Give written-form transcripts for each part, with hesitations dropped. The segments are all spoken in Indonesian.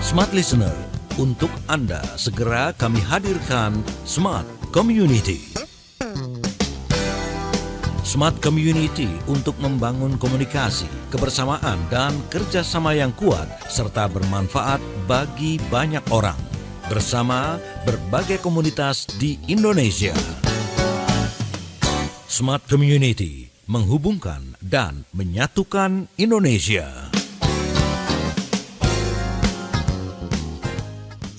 Smart Listener, untuk Anda segera kami hadirkan Smart Community. Smart Community untuk membangun komunikasi, kebersamaan, dan kerjasama yang kuat serta bermanfaat bagi banyak orang bersama berbagai komunitas di Indonesia. Smart Community menghubungkan dan menyatukan Indonesia.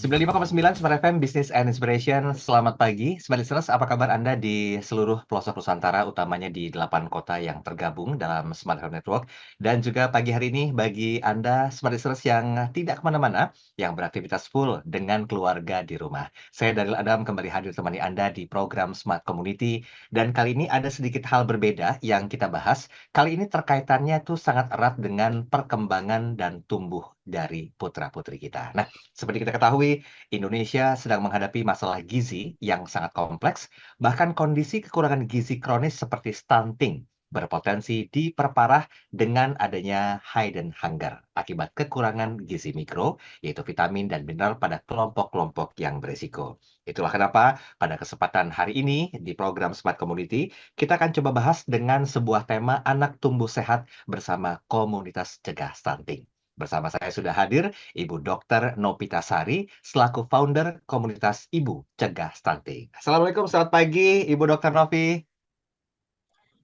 95,9 Smart FM Business and Inspiration. Selamat pagi, Smart Listeners. Apa kabar Anda di seluruh pelosok Nusantara, utamanya di 8 kota yang tergabung dalam Smart FM Network. Dan juga pagi hari ini bagi Anda Smart Listeners yang tidak kemana-mana, yang beraktivitas full dengan keluarga di rumah. Saya Daryl Adam kembali hadir temani Anda di program Smart Community. Dan kali ini ada sedikit hal berbeda yang kita bahas. Kali ini terkaitannya itu sangat erat dengan perkembangan dan tumbuh dari putra-putri kita. Nah, seperti kita ketahui, Indonesia sedang menghadapi masalah gizi yang sangat kompleks, bahkan kondisi kekurangan gizi kronis seperti stunting berpotensi diperparah dengan adanya hidden hunger akibat kekurangan gizi mikro, yaitu vitamin dan mineral pada kelompok-kelompok yang berisiko. Itulah kenapa pada kesempatan hari ini di program Smart Community, kita akan coba bahas dengan sebuah tema anak tumbuh sehat bersama komunitas cegah stunting. Bersama saya sudah hadir Ibu Dr. Nopitasari selaku founder komunitas Ibu Cegah Stunting. Assalamualaikum, selamat pagi Ibu Dr. Novi.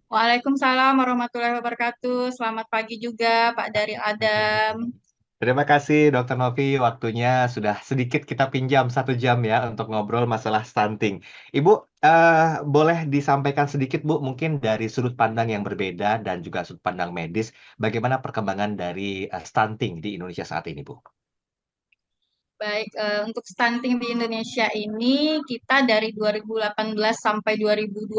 Waalaikumsalam warahmatullahi wabarakatuh. Selamat pagi juga Pak Daryl Adam. Terima kasih Dr. Novi, waktunya sudah sedikit kita pinjam 1 jam ya untuk ngobrol masalah stunting. Ibu, boleh disampaikan sedikit Bu, mungkin dari sudut pandang yang berbeda dan juga sudut pandang medis, bagaimana perkembangan dari stunting di Indonesia saat ini Bu? Baik, untuk stunting di Indonesia ini kita dari 2018 sampai 2022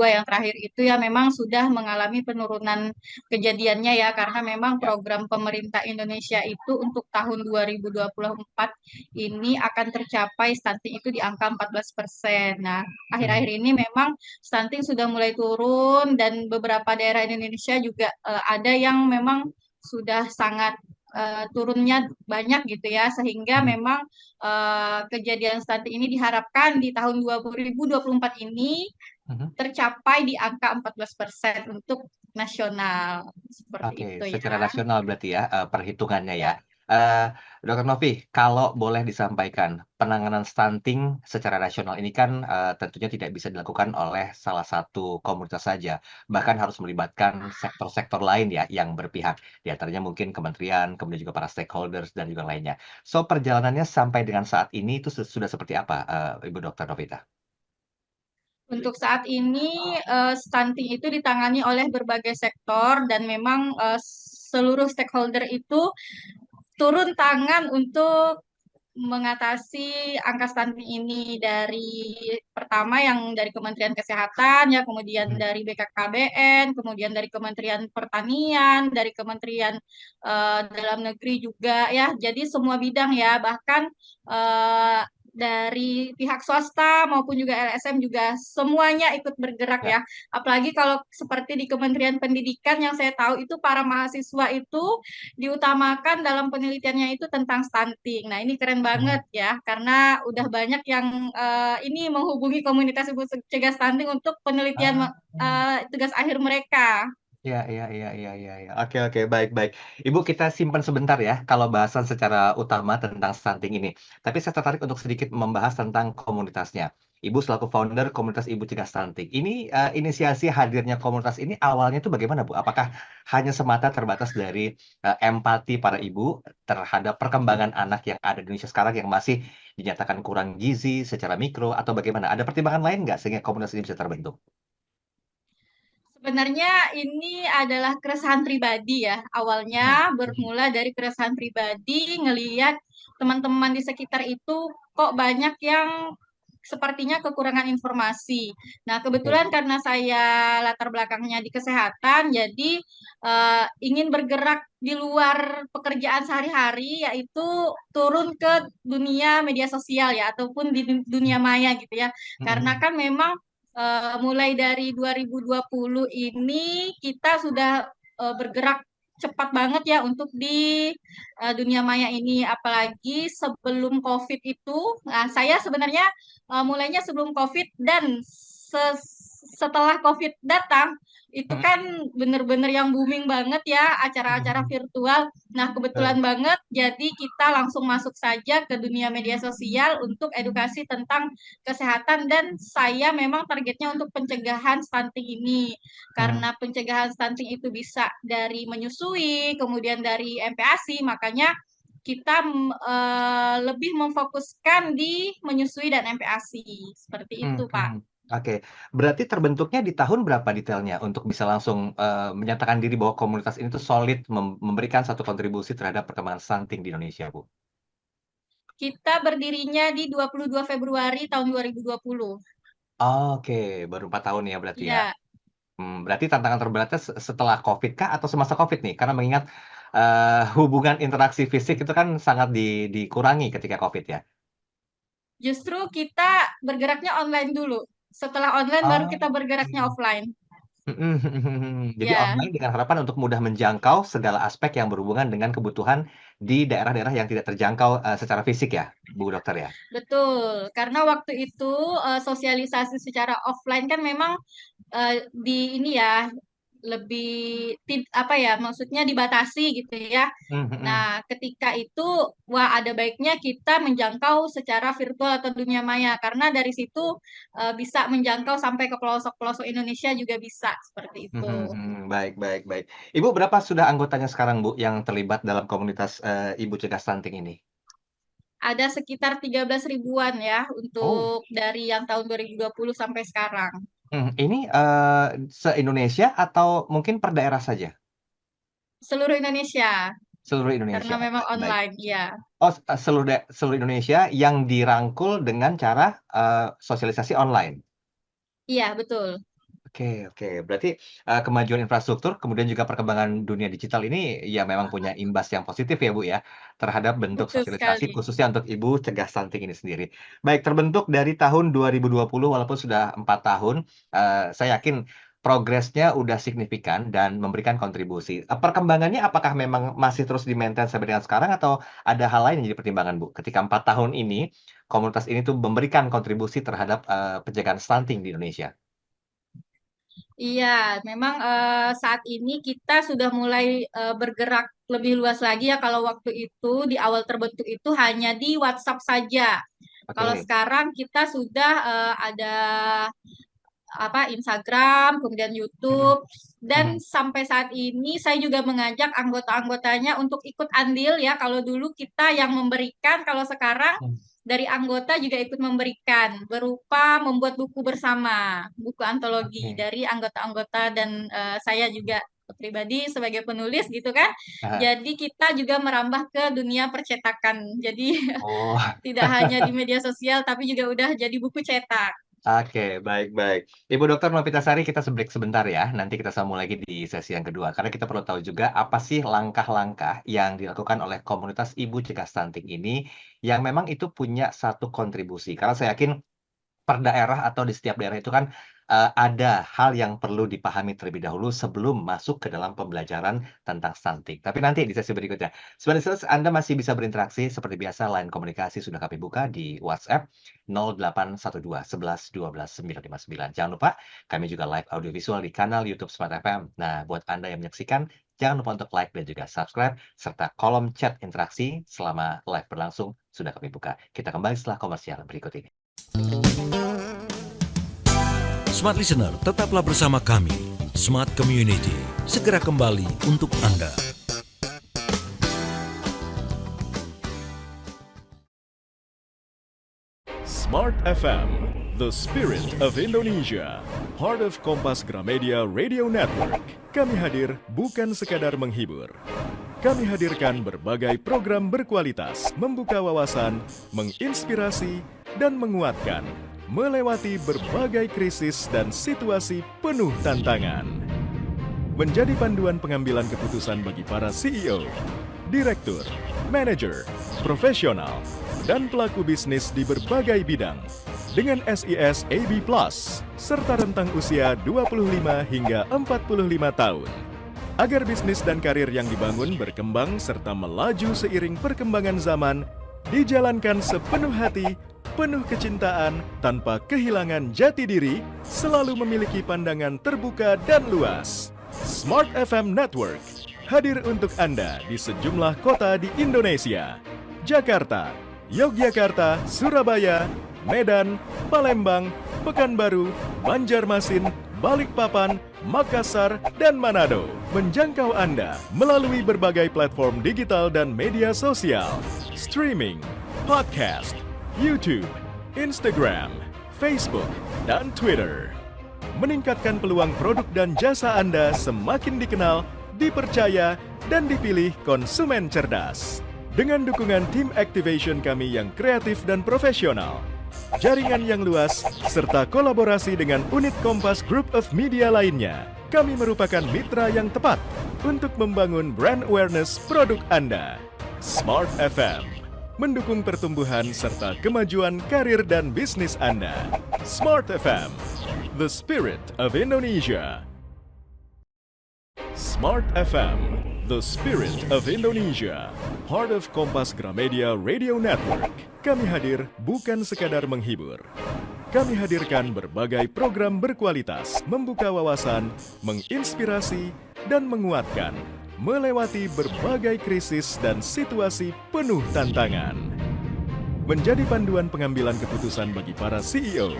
yang terakhir itu ya memang sudah mengalami penurunan kejadiannya ya karena memang program pemerintah Indonesia itu untuk tahun 2024 ini akan tercapai stunting itu di angka 14%. Nah, akhir-akhir ini memang stunting sudah mulai turun dan beberapa daerah Indonesia juga ada yang memang sudah sangat turunnya banyak gitu ya sehingga memang kejadian stunting ini diharapkan di tahun 2024 ini tercapai di angka 14% untuk nasional seperti Oke, itu secara ya. nasional berarti ya perhitungannya ya. Dr. Novi, kalau boleh disampaikan, penanganan stunting secara nasional ini kan tentunya tidak bisa dilakukan oleh salah satu komunitas saja, bahkan harus melibatkan sektor-sektor lain ya yang berpihak. Di antaranya mungkin kementerian, kemudian juga para stakeholders dan juga lainnya. So perjalanannya sampai dengan saat ini itu sudah seperti apa, Ibu Dr. Novita? Untuk saat ini stunting itu ditangani oleh berbagai sektor dan memang seluruh stakeholder itu turun tangan untuk mengatasi angka stunting ini dari pertama yang dari Kementerian Kesehatan ya kemudian dari BKKBN kemudian dari Kementerian Pertanian dari Kementerian Dalam Negeri juga ya jadi semua bidang ya bahkan dari pihak swasta maupun juga LSM juga semuanya ikut bergerak ya. Apalagi kalau seperti di Kementerian Pendidikan yang saya tahu itu para mahasiswa itu diutamakan dalam penelitiannya itu tentang stunting. Nah, ini keren banget ya, karena udah banyak yang ini menghubungi komunitas ibu cegah stunting untuk penelitian tugas akhir mereka. Iya. Oke, baik, baik. Ibu, kita simpan sebentar ya, kalau bahasan secara utama tentang stunting ini. Tapi saya tertarik untuk sedikit membahas tentang komunitasnya. Ibu selaku founder komunitas Ibu Cegah Stunting. Ini inisiasi hadirnya komunitas ini awalnya itu bagaimana, Bu? Apakah hanya semata terbatas dari empati para ibu terhadap perkembangan anak yang ada di Indonesia sekarang yang masih dinyatakan kurang gizi secara mikro atau bagaimana? Ada pertimbangan lain nggak sehingga komunitas ini bisa terbentuk? Sebenarnya ini adalah keresahan pribadi ya. Awalnya bermula dari keresahan pribadi, ngeliat teman-teman di sekitar itu kok banyak yang sepertinya kekurangan informasi. Nah, kebetulan karena saya latar belakangnya di kesehatan, jadi ingin bergerak di luar pekerjaan sehari-hari, yaitu turun ke dunia media sosial ya, ataupun di dunia maya gitu ya. Karena kan memang mulai dari 2020 ini kita sudah bergerak cepat banget ya untuk di dunia maya ini, apalagi sebelum COVID itu. Nah, saya sebenarnya mulainya sebelum COVID dan setelah COVID datang itu Mhm, kan bener-bener yang booming banget ya acara-acara mhm, virtual. Nah, betul. kebetulan banget jadi kita langsung masuk saja ke dunia media sosial untuk edukasi tentang kesehatan dan saya memang targetnya untuk pencegahan stunting ini. Mhm, Karena pencegahan stunting itu bisa dari menyusui, kemudian dari MPASI, makanya kita lebih memfokuskan di menyusui dan MPASI. Seperti mhm, itu, Pak. mhm. Oke, berarti terbentuknya di tahun berapa detailnya untuk bisa langsung, menyatakan diri bahwa komunitas ini tuh solid memberikan satu kontribusi terhadap perkembangan stunting di Indonesia, Bu? Kita berdirinya di 22 Februari tahun 2020. Oke, baru 4 tahun ya berarti ya? Iya, Berarti tantangan terberatnya setelah Covid kah atau semasa Covid nih? Karena mengingat, hubungan interaksi fisik itu kan sangat dikurangi ketika Covid ya? justru kita bergeraknya online dulu. Setelah online baru Oh, kita bergeraknya oke. offline. Mhm, mhm, mhm. Jadi Ya, online dengan harapan untuk mudah menjangkau segala aspek yang berhubungan dengan kebutuhan di daerah-daerah yang tidak terjangkau, secara fisik ya, Bu Dokter ya? betul. Karena waktu itu sosialisasi secara offline kan memang di ini ya lebih apa ya maksudnya dibatasi gitu ya. Mmm, mhm. Nah, ketika itu wah ada baiknya kita menjangkau secara virtual atau dunia maya karena dari situ bisa menjangkau sampai ke pelosok-pelosok Indonesia juga bisa seperti Mhm, itu. mhm. Baik, baik, baik. Ibu berapa sudah anggotanya sekarang, Bu, yang terlibat dalam komunitas, Ibu Cegah Stunting ini? Ada sekitar 13 ribuan ya Oh. untuk dari yang tahun 2020 sampai sekarang. Ini, se-Indonesia atau mungkin per daerah saja? Seluruh Indonesia Seluruh karena Indonesia? memang Baik, baik. online ya. Oh, seluruh Indonesia yang dirangkul dengan cara, sosialisasi online? Iya, betul. Oke, oke. Berarti, kemajuan infrastruktur, kemudian juga perkembangan dunia digital ini, ya memang punya imbas yang positif ya, Bu, ya, terhadap bentuk Betul sosialisasi sekali. khususnya untuk Ibu Cegah Stunting ini sendiri. Baik, terbentuk dari tahun 2020 walaupun sudah 4 tahun, saya yakin progresnya udah signifikan dan memberikan kontribusi. Perkembangannya apakah memang masih terus di-maintain sampai dengan sekarang atau ada hal lain yang jadi pertimbangan, Bu, ketika 4 tahun ini, komunitas ini tuh memberikan kontribusi terhadap, pencegahan stunting di Indonesia? Iya, memang saat ini kita sudah mulai bergerak lebih luas lagi ya. Kalau waktu itu di awal terbentuk itu hanya di WhatsApp saja. Kalau Oke. sekarang kita sudah ada apa Instagram, kemudian Mhm, YouTube, dan mhm. sampai saat ini saya juga mengajak anggota-anggotanya untuk ikut andil ya. Kalau dulu kita yang memberikan, kalau sekarang Mmm, dari anggota juga ikut memberikan berupa membuat buku bersama, buku antologi oke. dari anggota-anggota dan saya juga pribadi sebagai penulis gitu kan. Heeh. Jadi kita juga merambah ke dunia percetakan. Jadi Oh, tidak hanya di media sosial tapi juga udah jadi buku cetak. oke, baik, baik. Ibu Dokter Novitasari, kita break sebentar ya, nanti kita sambung lagi di sesi yang kedua. Karena kita perlu tahu juga apa sih langkah-langkah yang dilakukan oleh komunitas Ibu Cegah Stunting ini, yang memang itu punya satu kontribusi. Karena saya yakin per daerah atau di setiap daerah itu kan, ada hal yang perlu dipahami terlebih dahulu sebelum masuk ke dalam pembelajaran tentang stunting. Tapi nanti di sesi berikutnya. Sebenarnya Anda masih bisa berinteraksi seperti biasa, line komunikasi sudah kami buka di WhatsApp 0812 11 12 959. Jangan lupa kami juga live audiovisual di kanal YouTube Smart FM. Nah, buat Anda yang menyaksikan, jangan lupa untuk like dan juga subscribe, serta kolom chat interaksi selama live berlangsung sudah kami buka. Kita kembali setelah komersial berikut ini. Smart Listener, tetaplah bersama kami. Smart Community, segera kembali untuk Anda. Smart FM, the spirit of Indonesia. Part of Kompas Gramedia Radio Network. Kami hadir bukan sekadar menghibur. Kami hadirkan berbagai program berkualitas, membuka wawasan, menginspirasi, dan menguatkan, melewati berbagai krisis dan situasi penuh tantangan. Menjadi panduan pengambilan keputusan bagi para CEO, direktur, manajer, profesional, dan pelaku bisnis di berbagai bidang dengan SIS AB+, serta rentang usia 25 hingga 45 tahun. Agar bisnis dan karir yang dibangun berkembang serta melaju seiring perkembangan zaman, dijalankan sepenuh hati, penuh kecintaan, tanpa kehilangan jati diri, selalu memiliki pandangan terbuka dan luas. Smart FM Network hadir untuk Anda di sejumlah kota di Indonesia. Jakarta, Yogyakarta, Surabaya, Medan, Palembang, Pekanbaru, Banjarmasin, Balikpapan, Makassar, dan Manado. Menjangkau Anda melalui berbagai platform digital dan media sosial, streaming, podcast, YouTube, Instagram, Facebook, dan Twitter. Meningkatkan peluang produk dan jasa Anda semakin dikenal, dipercaya, dan dipilih konsumen cerdas. Dengan dukungan tim activation kami yang kreatif dan profesional, jaringan yang luas, serta kolaborasi dengan unit Kompas Group of Media lainnya, kami merupakan mitra yang tepat untuk membangun brand awareness produk Anda. Smart FM mendukung pertumbuhan serta kemajuan karir dan bisnis Anda. Smart FM, the spirit of Indonesia. Smart FM, the spirit of Indonesia. Part of Kompas Gramedia Radio Network. Kami hadir bukan sekadar menghibur. Kami hadirkan berbagai program berkualitas, membuka wawasan, menginspirasi, dan menguatkan, melewati berbagai krisis dan situasi penuh tantangan. Menjadi panduan pengambilan keputusan bagi para CEO,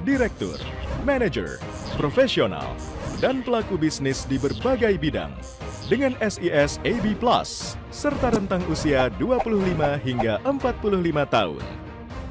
direktur, manajer, profesional, dan pelaku bisnis di berbagai bidang. Dengan SIS AB+, serta rentang usia 25 hingga 45 tahun.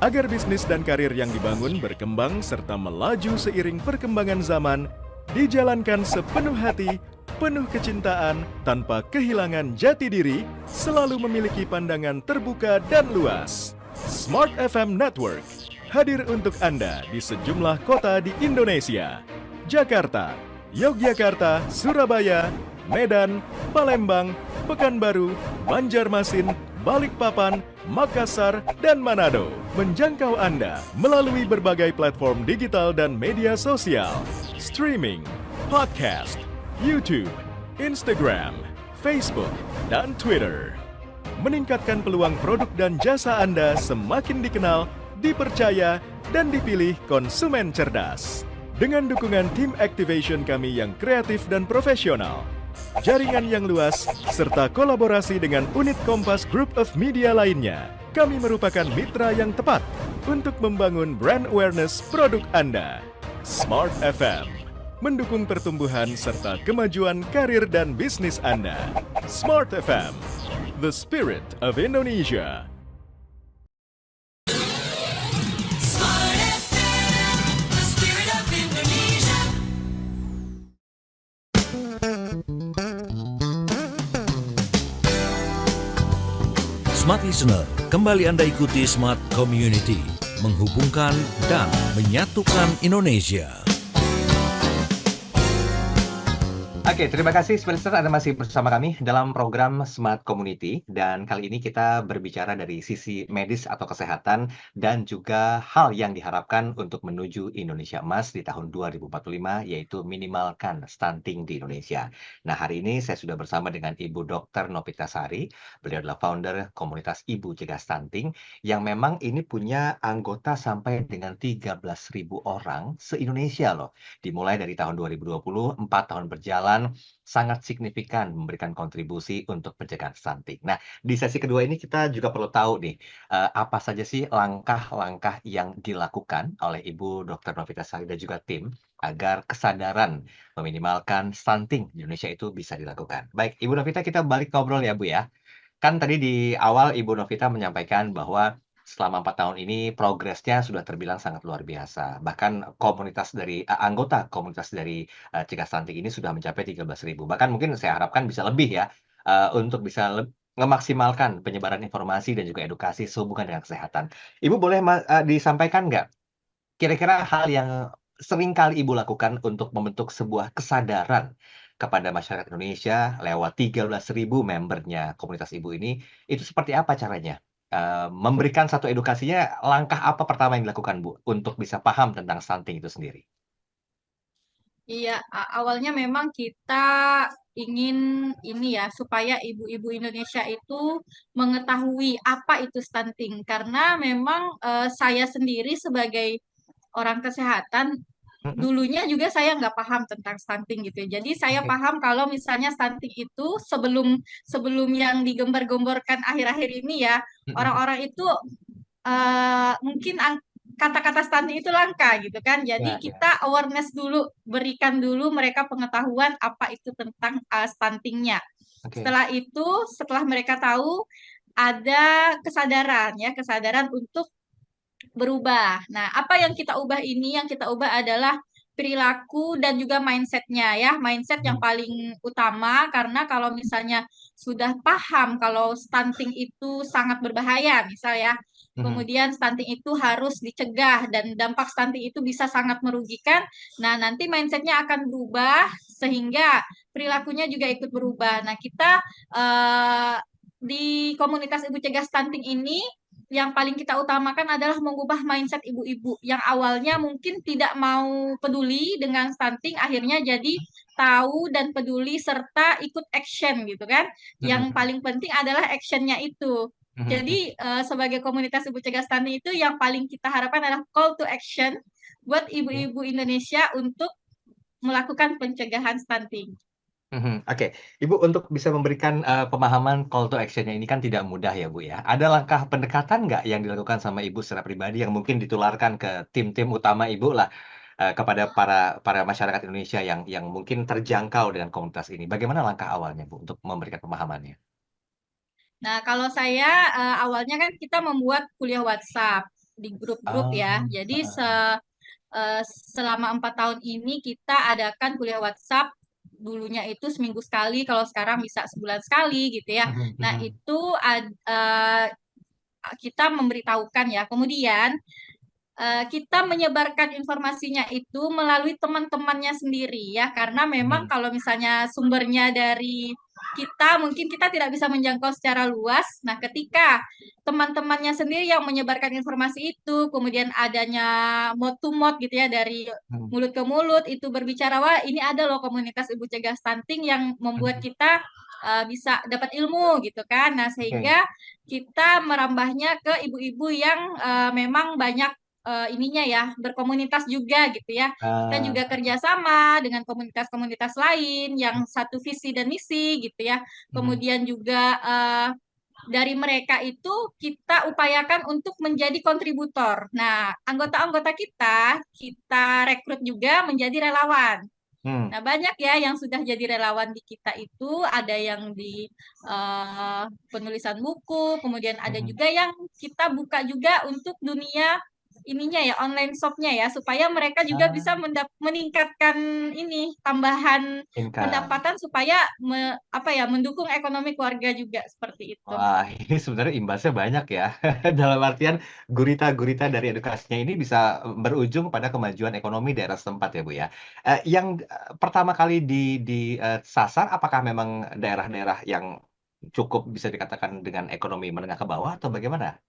Agar bisnis dan karir yang dibangun berkembang serta melaju seiring perkembangan zaman, dijalankan sepenuh hati, penuh kecintaan, tanpa kehilangan jati diri, selalu memiliki pandangan terbuka dan luas. Smart FM Network hadir untuk Anda di sejumlah kota di Indonesia. Jakarta, Yogyakarta, Surabaya, Medan, Palembang, Pekanbaru, Banjarmasin, Balikpapan, Makassar, dan Manado. Menjangkau Anda melalui berbagai platform digital dan media sosial, streaming, podcast, YouTube, Instagram, Facebook, dan Twitter. Meningkatkan peluang produk dan jasa Anda semakin dikenal, dipercaya, dan dipilih konsumen cerdas. Dengan dukungan tim activation kami yang kreatif dan profesional, jaringan yang luas, serta kolaborasi dengan unit Kompas Group of Media lainnya, kami merupakan mitra yang tepat untuk membangun brand awareness produk Anda. Smart FM mendukung pertumbuhan serta kemajuan karir dan bisnis Anda. Smart FM, the spirit of Indonesia. Smart Listener, kembali Anda ikuti Smart Community, menghubungkan dan menyatukan Indonesia. Oke, terima kasih Spencer, Anda masih bersama kami dalam program Smart Community, dan kali ini kita berbicara dari sisi medis atau kesehatan dan juga hal yang diharapkan untuk menuju Indonesia Emas di tahun 2045, yaitu minimalkan stunting di Indonesia. Nah, hari ini saya sudah bersama dengan Ibu Dr. Novitasari. Beliau adalah founder komunitas Ibu Cegah Stunting yang memang ini punya anggota sampai dengan 13.000 orang se-Indonesia loh. Dimulai dari tahun 2020, 4 tahun berjalan, sangat signifikan memberikan kontribusi untuk pencegahan stunting. Nah, di sesi kedua ini kita juga perlu tahu nih, apa saja sih langkah-langkah yang dilakukan oleh Ibu Dr. Novitasari dan juga tim agar kesadaran meminimalkan stunting di Indonesia itu bisa dilakukan. Baik, Ibu Novita, kita balik ngobrol ya Bu ya. Kan tadi di awal Ibu Novita menyampaikan bahwa selama 4 tahun ini progresnya sudah terbilang sangat luar biasa. Bahkan komunitas dari anggota komunitas dari Cegah Stunting ini sudah mencapai 13.000. Bahkan mungkin saya harapkan bisa lebih ya, untuk bisa memaksimalkan penyebaran informasi dan juga edukasi sehubungan dengan kesehatan. Ibu boleh disampaikan nggak, kira-kira hal yang sering kali Ibu lakukan untuk membentuk sebuah kesadaran kepada masyarakat Indonesia lewat 13.000 membernya komunitas Ibu ini, itu seperti apa caranya? Memberikan satu edukasinya, langkah apa pertama yang dilakukan Bu, untuk bisa paham tentang stunting itu sendiri? Iya, awalnya memang kita ingin ini ya supaya ibu-ibu Indonesia itu mengetahui apa itu stunting karena memang saya sendiri sebagai orang kesehatan Mhm, dulunya juga saya nggak paham tentang stunting gitu ya. Jadi saya oke. paham kalau misalnya stunting itu sebelum sebelum yang digembar-gemborkan akhir-akhir ini ya Mhm, orang-orang itu mungkin kata-kata stunting itu langka gitu kan. Jadi ya ya, kita awareness dulu, berikan dulu mereka pengetahuan apa itu tentang stuntingnya. oke. Setelah mereka tahu ada kesadaran ya, kesadaran untuk berubah. Nah, apa yang kita ubah ini? Yang kita ubah adalah perilaku dan juga mindsetnya ya. Mindset yang Mhm, paling utama karena kalau misalnya sudah paham kalau stunting itu sangat berbahaya, misal ya, mhm, kemudian stunting itu harus dicegah dan dampak stunting itu bisa sangat merugikan. Nah, nanti mindsetnya akan berubah sehingga perilakunya juga ikut berubah. Nah, kita di komunitas Ibu Cegah Stunting ini yang paling kita utamakan adalah mengubah mindset ibu-ibu yang awalnya mungkin tidak mau peduli dengan stunting, akhirnya jadi tahu dan peduli serta ikut action gitu kan. Yang mhm, paling penting adalah actionnya itu. mhm, mhm, Jadi sebagai komunitas ibu cegah stunting itu yang paling kita harapkan adalah call to action buat oke. ibu-ibu Indonesia untuk melakukan pencegahan stunting. Mhm, oke. Ibu untuk bisa memberikan, pemahaman call to action-nya ini kan tidak mudah ya, Bu, ya. Ada langkah pendekatan nggak yang dilakukan sama Ibu secara pribadi yang mungkin ditularkan ke tim-tim utama Ibu lah, kepada para masyarakat Indonesia yang mungkin terjangkau dengan komunitas ini? Bagaimana langkah awalnya, Bu, untuk memberikan pemahamannya? Nah, kalau saya awalnya kan kita membuat kuliah WhatsApp di grup-grup Oh, ya. Jadi heeh, selama 4 tahun ini kita adakan kuliah WhatsApp dulunya itu seminggu sekali, kalau sekarang bisa sebulan sekali gitu ya. mhm, Nah, mhm, itu kita memberitahukan ya. Kemudian kita menyebarkan informasinya itu melalui teman-temannya sendiri ya karena memang mhm, kalau misalnya sumbernya dari kita mungkin kita tidak bisa menjangkau secara luas. Nah, ketika teman-temannya sendiri yang menyebarkan informasi itu, kemudian adanya mouth to mouth gitu ya dari mhm, mulut ke mulut itu berbicara wah ini ada loh komunitas ibu cegah stunting yang membuat mhm, kita bisa dapat ilmu gitu kan. Nah, oke. sehingga kita merambahnya ke ibu-ibu yang memang banyak ininya ya berkomunitas juga gitu ya. Kita juga Ah, kerjasama dengan komunitas-komunitas lain yang satu visi dan misi gitu ya. mhm, Kemudian juga dari mereka itu kita upayakan untuk menjadi kontributor. Nah, anggota-anggota kita rekrut juga menjadi relawan. mmm, Nah, banyak ya yang sudah jadi relawan di kita itu, ada yang di penulisan buku, kemudian ada mhm, juga yang kita buka juga untuk dunia ininya ya, online shop-nya ya, supaya mereka juga ah, bisa meningkatkan ini tambahan income. pendapatan supaya apa ya, mendukung ekonomi keluarga juga seperti itu. Wah, ini sebenarnya imbasnya banyak ya. Dalam artian gurita-gurita dari edukasinya ini bisa, berujung pada kemajuan ekonomi daerah setempat ya, Bu, ya. Pertama kali disasar apakah memang daerah-daerah yang cukup bisa dikatakan dengan ekonomi menengah ke bawah atau bagaimana?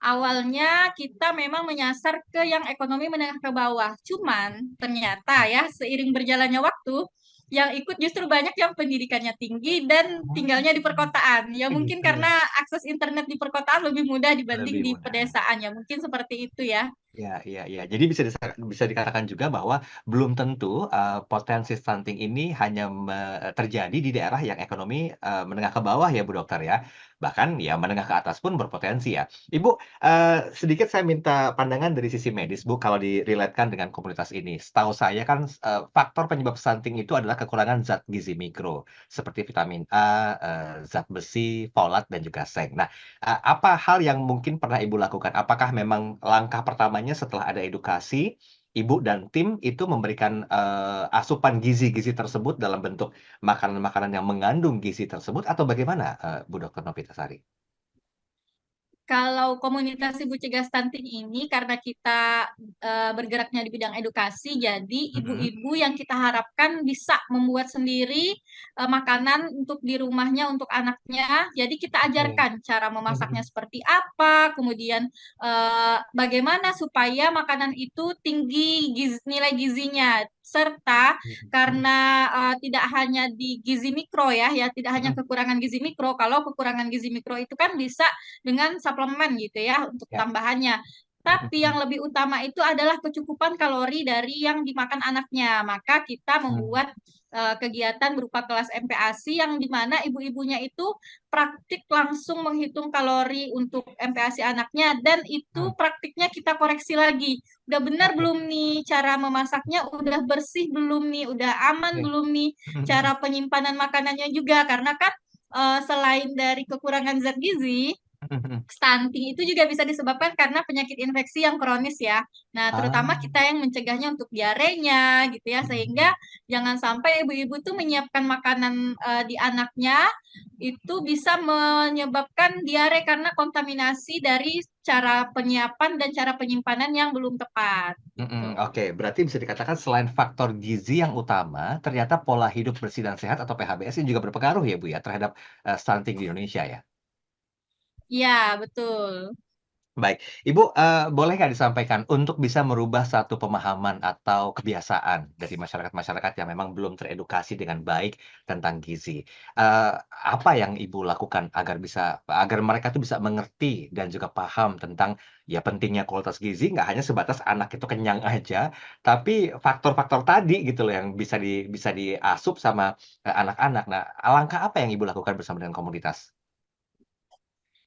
Awalnya kita memang menyasar ke yang ekonomi menengah ke bawah. Cuman ternyata ya seiring berjalannya waktu yang ikut justru banyak yang pendidikannya tinggi dan Oh, tinggalnya di perkotaan. Ya mungkin gitu ya? karena akses internet di perkotaan lebih mudah dibanding Lebih di mudah. pedesaan ya. Mungkin seperti itu ya. Iya iya iya. Jadi bisa dikatakan juga bahwa belum tentu, potensi stunting ini hanya terjadi di daerah yang ekonomi, menengah ke bawah ya, Bu Dokter ya. Bahkan ya menengah ke atas pun berpotensi ya. Ibu, sedikit saya minta pandangan dari sisi medis, Bu, kalau di-relate-kan dengan komunitas ini. Setahu saya kan, faktor penyebab stunting itu adalah kekurangan zat gizi mikro, seperti vitamin A, zat besi, folat, dan juga seng. Nah, apa hal yang mungkin pernah Ibu lakukan? Apakah memang langkah pertamanya setelah ada edukasi, Ibu dan tim itu memberikan, asupan gizi-gizi tersebut dalam bentuk makanan-makanan yang mengandung gizi tersebut atau bagaimana, Bu Dokter Novitasari? Kalau komunitas ibu cegah stunting ini karena kita bergeraknya di bidang edukasi, jadi Mhm, ibu-ibu yang kita harapkan bisa membuat sendiri makanan untuk di rumahnya untuk anaknya. Jadi kita oke. ajarkan cara memasaknya Mhm, seperti apa, kemudian bagaimana supaya makanan itu tinggi nilai gizinya. serta karena tidak hanya di gizi mikro ya, tidak hanya kekurangan gizi mikro. Kalau kekurangan gizi mikro itu kan bisa dengan suplemen gitu ya untuk Ya. tambahannya. Tapi yang lebih utama itu adalah kecukupan kalori dari yang dimakan anaknya. Maka kita membuat kegiatan berupa kelas MPASI yang dimana ibu-ibunya itu praktik langsung menghitung kalori untuk MPASI anaknya, dan itu praktiknya kita koreksi lagi. Udah benar belum nih cara memasaknya, udah bersih belum nih, udah aman belum nih, cara penyimpanan makanannya juga. Karena kan selain dari kekurangan zat gizi, stunting itu juga bisa disebabkan karena penyakit infeksi yang kronis ya. Nah, terutama kita yang mencegahnya untuk diarenya gitu ya, sehingga jangan sampai ibu-ibu tuh menyiapkan makanan di anaknya itu bisa menyebabkan diare karena kontaminasi dari cara penyiapan dan cara penyimpanan yang belum tepat. Oke, berarti bisa dikatakan selain faktor gizi yang utama, ternyata pola hidup bersih dan sehat atau PHBS ini juga berpengaruh ya Bu ya terhadap stunting di Indonesia ya? Iya, betul. Baik, Ibu, boleh nggak disampaikan untuk bisa merubah satu pemahaman atau kebiasaan dari masyarakat-masyarakat yang memang belum teredukasi dengan baik tentang gizi. Apa yang Ibu lakukan agar mereka tuh bisa mengerti dan juga paham tentang, ya pentingnya kualitas gizi, nggak hanya sebatas anak itu kenyang aja, tapi faktor-faktor tadi gitu loh yang bisa diasup sama, anak-anak. Nah, langkah apa yang Ibu lakukan bersama dengan komunitas?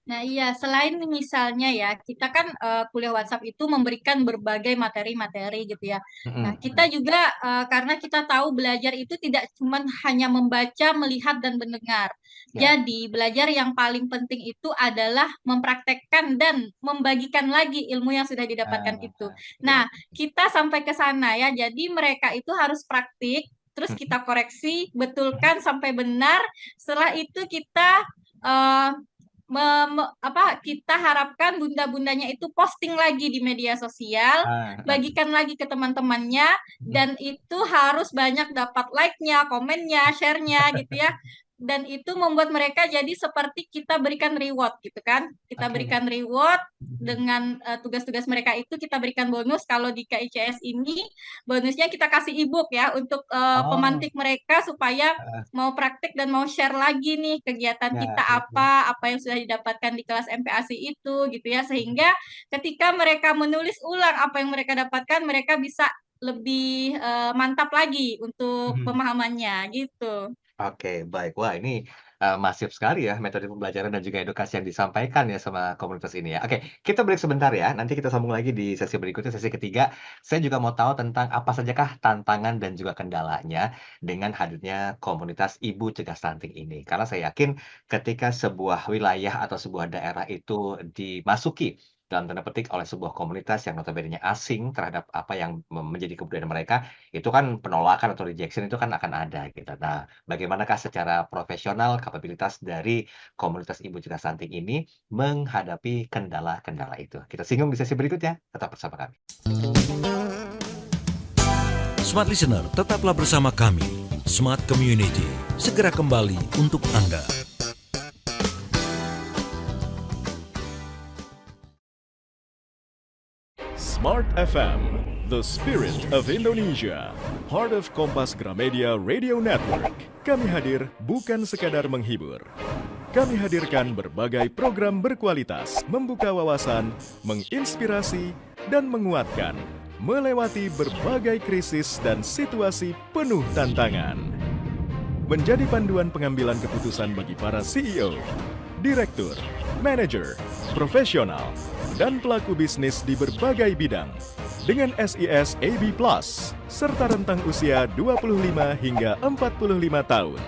Nah, iya, selain misalnya ya, kita kan kuliah WhatsApp itu memberikan berbagai materi-materi gitu ya. Nah, kita juga karena kita tahu belajar itu tidak cuma hanya membaca, melihat, dan mendengar. Ya. Jadi, belajar yang paling penting itu adalah mempraktekkan dan membagikan lagi ilmu yang sudah didapatkan itu. Nah, kita sampai ke sana ya. Jadi, mereka itu harus praktik, terus kita koreksi, betulkan sampai benar. Setelah itu kita eh, kita harapkan bunda-bundanya itu posting lagi di media sosial, bagikan lagi ke teman-temannya, dan itu harus banyak dapat like-nya, komennya, share-nya gitu ya. Dan itu membuat mereka jadi seperti kita berikan reward gitu kan. Kita berikan reward dengan tugas-tugas mereka itu, kita berikan bonus. Kalau di KICS ini bonusnya kita kasih e-book ya untuk pemantik mereka supaya mau praktik dan mau share lagi nih kegiatan kita apa yang sudah didapatkan di kelas MPASI itu gitu ya, sehingga ketika mereka menulis ulang apa yang mereka dapatkan, mereka bisa lebih mantap lagi untuk pemahamannya gitu. Oke, baik. Wah, ini, masif sekali ya metode pembelajaran dan juga edukasi yang disampaikan ya sama komunitas ini ya. Oke, kita break sebentar ya, nanti kita sambung lagi di sesi berikutnya, sesi ketiga. Saya juga mau tahu tentang apa sajakah tantangan dan juga kendalanya dengan hadirnya komunitas Ibu Cegah Stunting ini. Karena saya yakin ketika sebuah wilayah atau sebuah daerah itu dimasuki dalam tanda petik oleh sebuah komunitas yang notabene asing terhadap apa yang menjadi kebudayaan mereka, itu kan penolakan atau rejection itu kan akan ada gitu. Nah, bagaimanakah secara profesional kapabilitas dari komunitas Ibu Cegah Stunting ini menghadapi kendala-kendala itu? Kita singgung di sesi berikutnya, tetap bersama kami. Smart Listener, tetaplah bersama kami. Smart Community, segera kembali untuk Anda. Smart FM, the spirit of Indonesia, part of Kompas Gramedia Radio Network. Kami hadir bukan sekadar menghibur. Kami hadirkan berbagai program berkualitas, membuka wawasan, menginspirasi, dan menguatkan, melewati berbagai krisis dan situasi penuh tantangan. Menjadi panduan pengambilan keputusan bagi para CEO, direktur, manajer, profesional, dan pelaku bisnis di berbagai bidang dengan SIS AB+, serta rentang usia 25 hingga 45 tahun.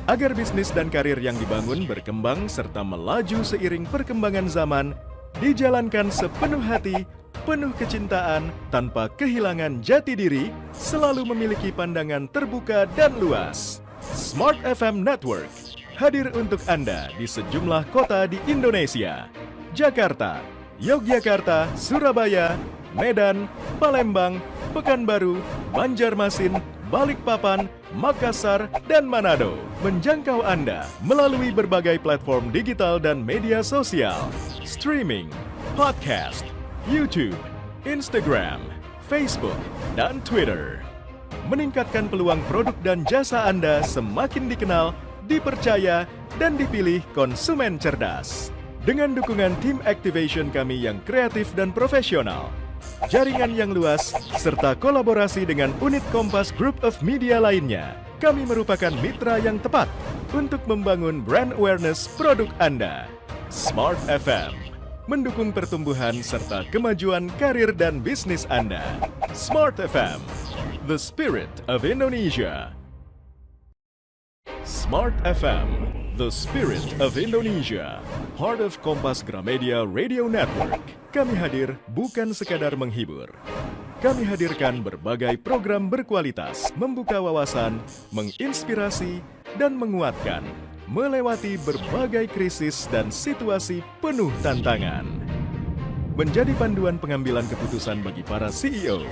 Agar bisnis dan karir yang dibangun berkembang serta melaju seiring perkembangan zaman, dijalankan sepenuh hati, penuh kecintaan, tanpa kehilangan jati diri, selalu memiliki pandangan terbuka dan luas. Smart FM Network hadir untuk Anda di sejumlah kota di Indonesia. Jakarta, Yogyakarta, Surabaya, Medan, Palembang, Pekanbaru, Banjarmasin, Balikpapan, Makassar, dan Manado. Menjangkau Anda melalui berbagai platform digital dan media sosial, streaming, podcast, YouTube, Instagram, Facebook, dan Twitter. meningkatkan peluang produk dan jasa Anda semakin dikenal, dipercaya, dan dipilih konsumen cerdas. Dengan dukungan tim activation kami yang kreatif dan profesional, jaringan yang luas, serta kolaborasi dengan unit Kompas Group of Media lainnya, kami merupakan mitra yang tepat untuk membangun brand awareness produk Anda. Smart FM, mendukung pertumbuhan serta kemajuan karir dan bisnis Anda. Smart FM, the spirit of Indonesia. Smart FM, the spirit of Indonesia. Part of Kompas Gramedia Radio Network. Kami hadir bukan sekadar menghibur. Kami hadirkan berbagai program berkualitas, membuka wawasan, menginspirasi, dan menguatkan, melewati berbagai krisis dan situasi penuh tantangan. Menjadi panduan pengambilan keputusan bagi para CEO,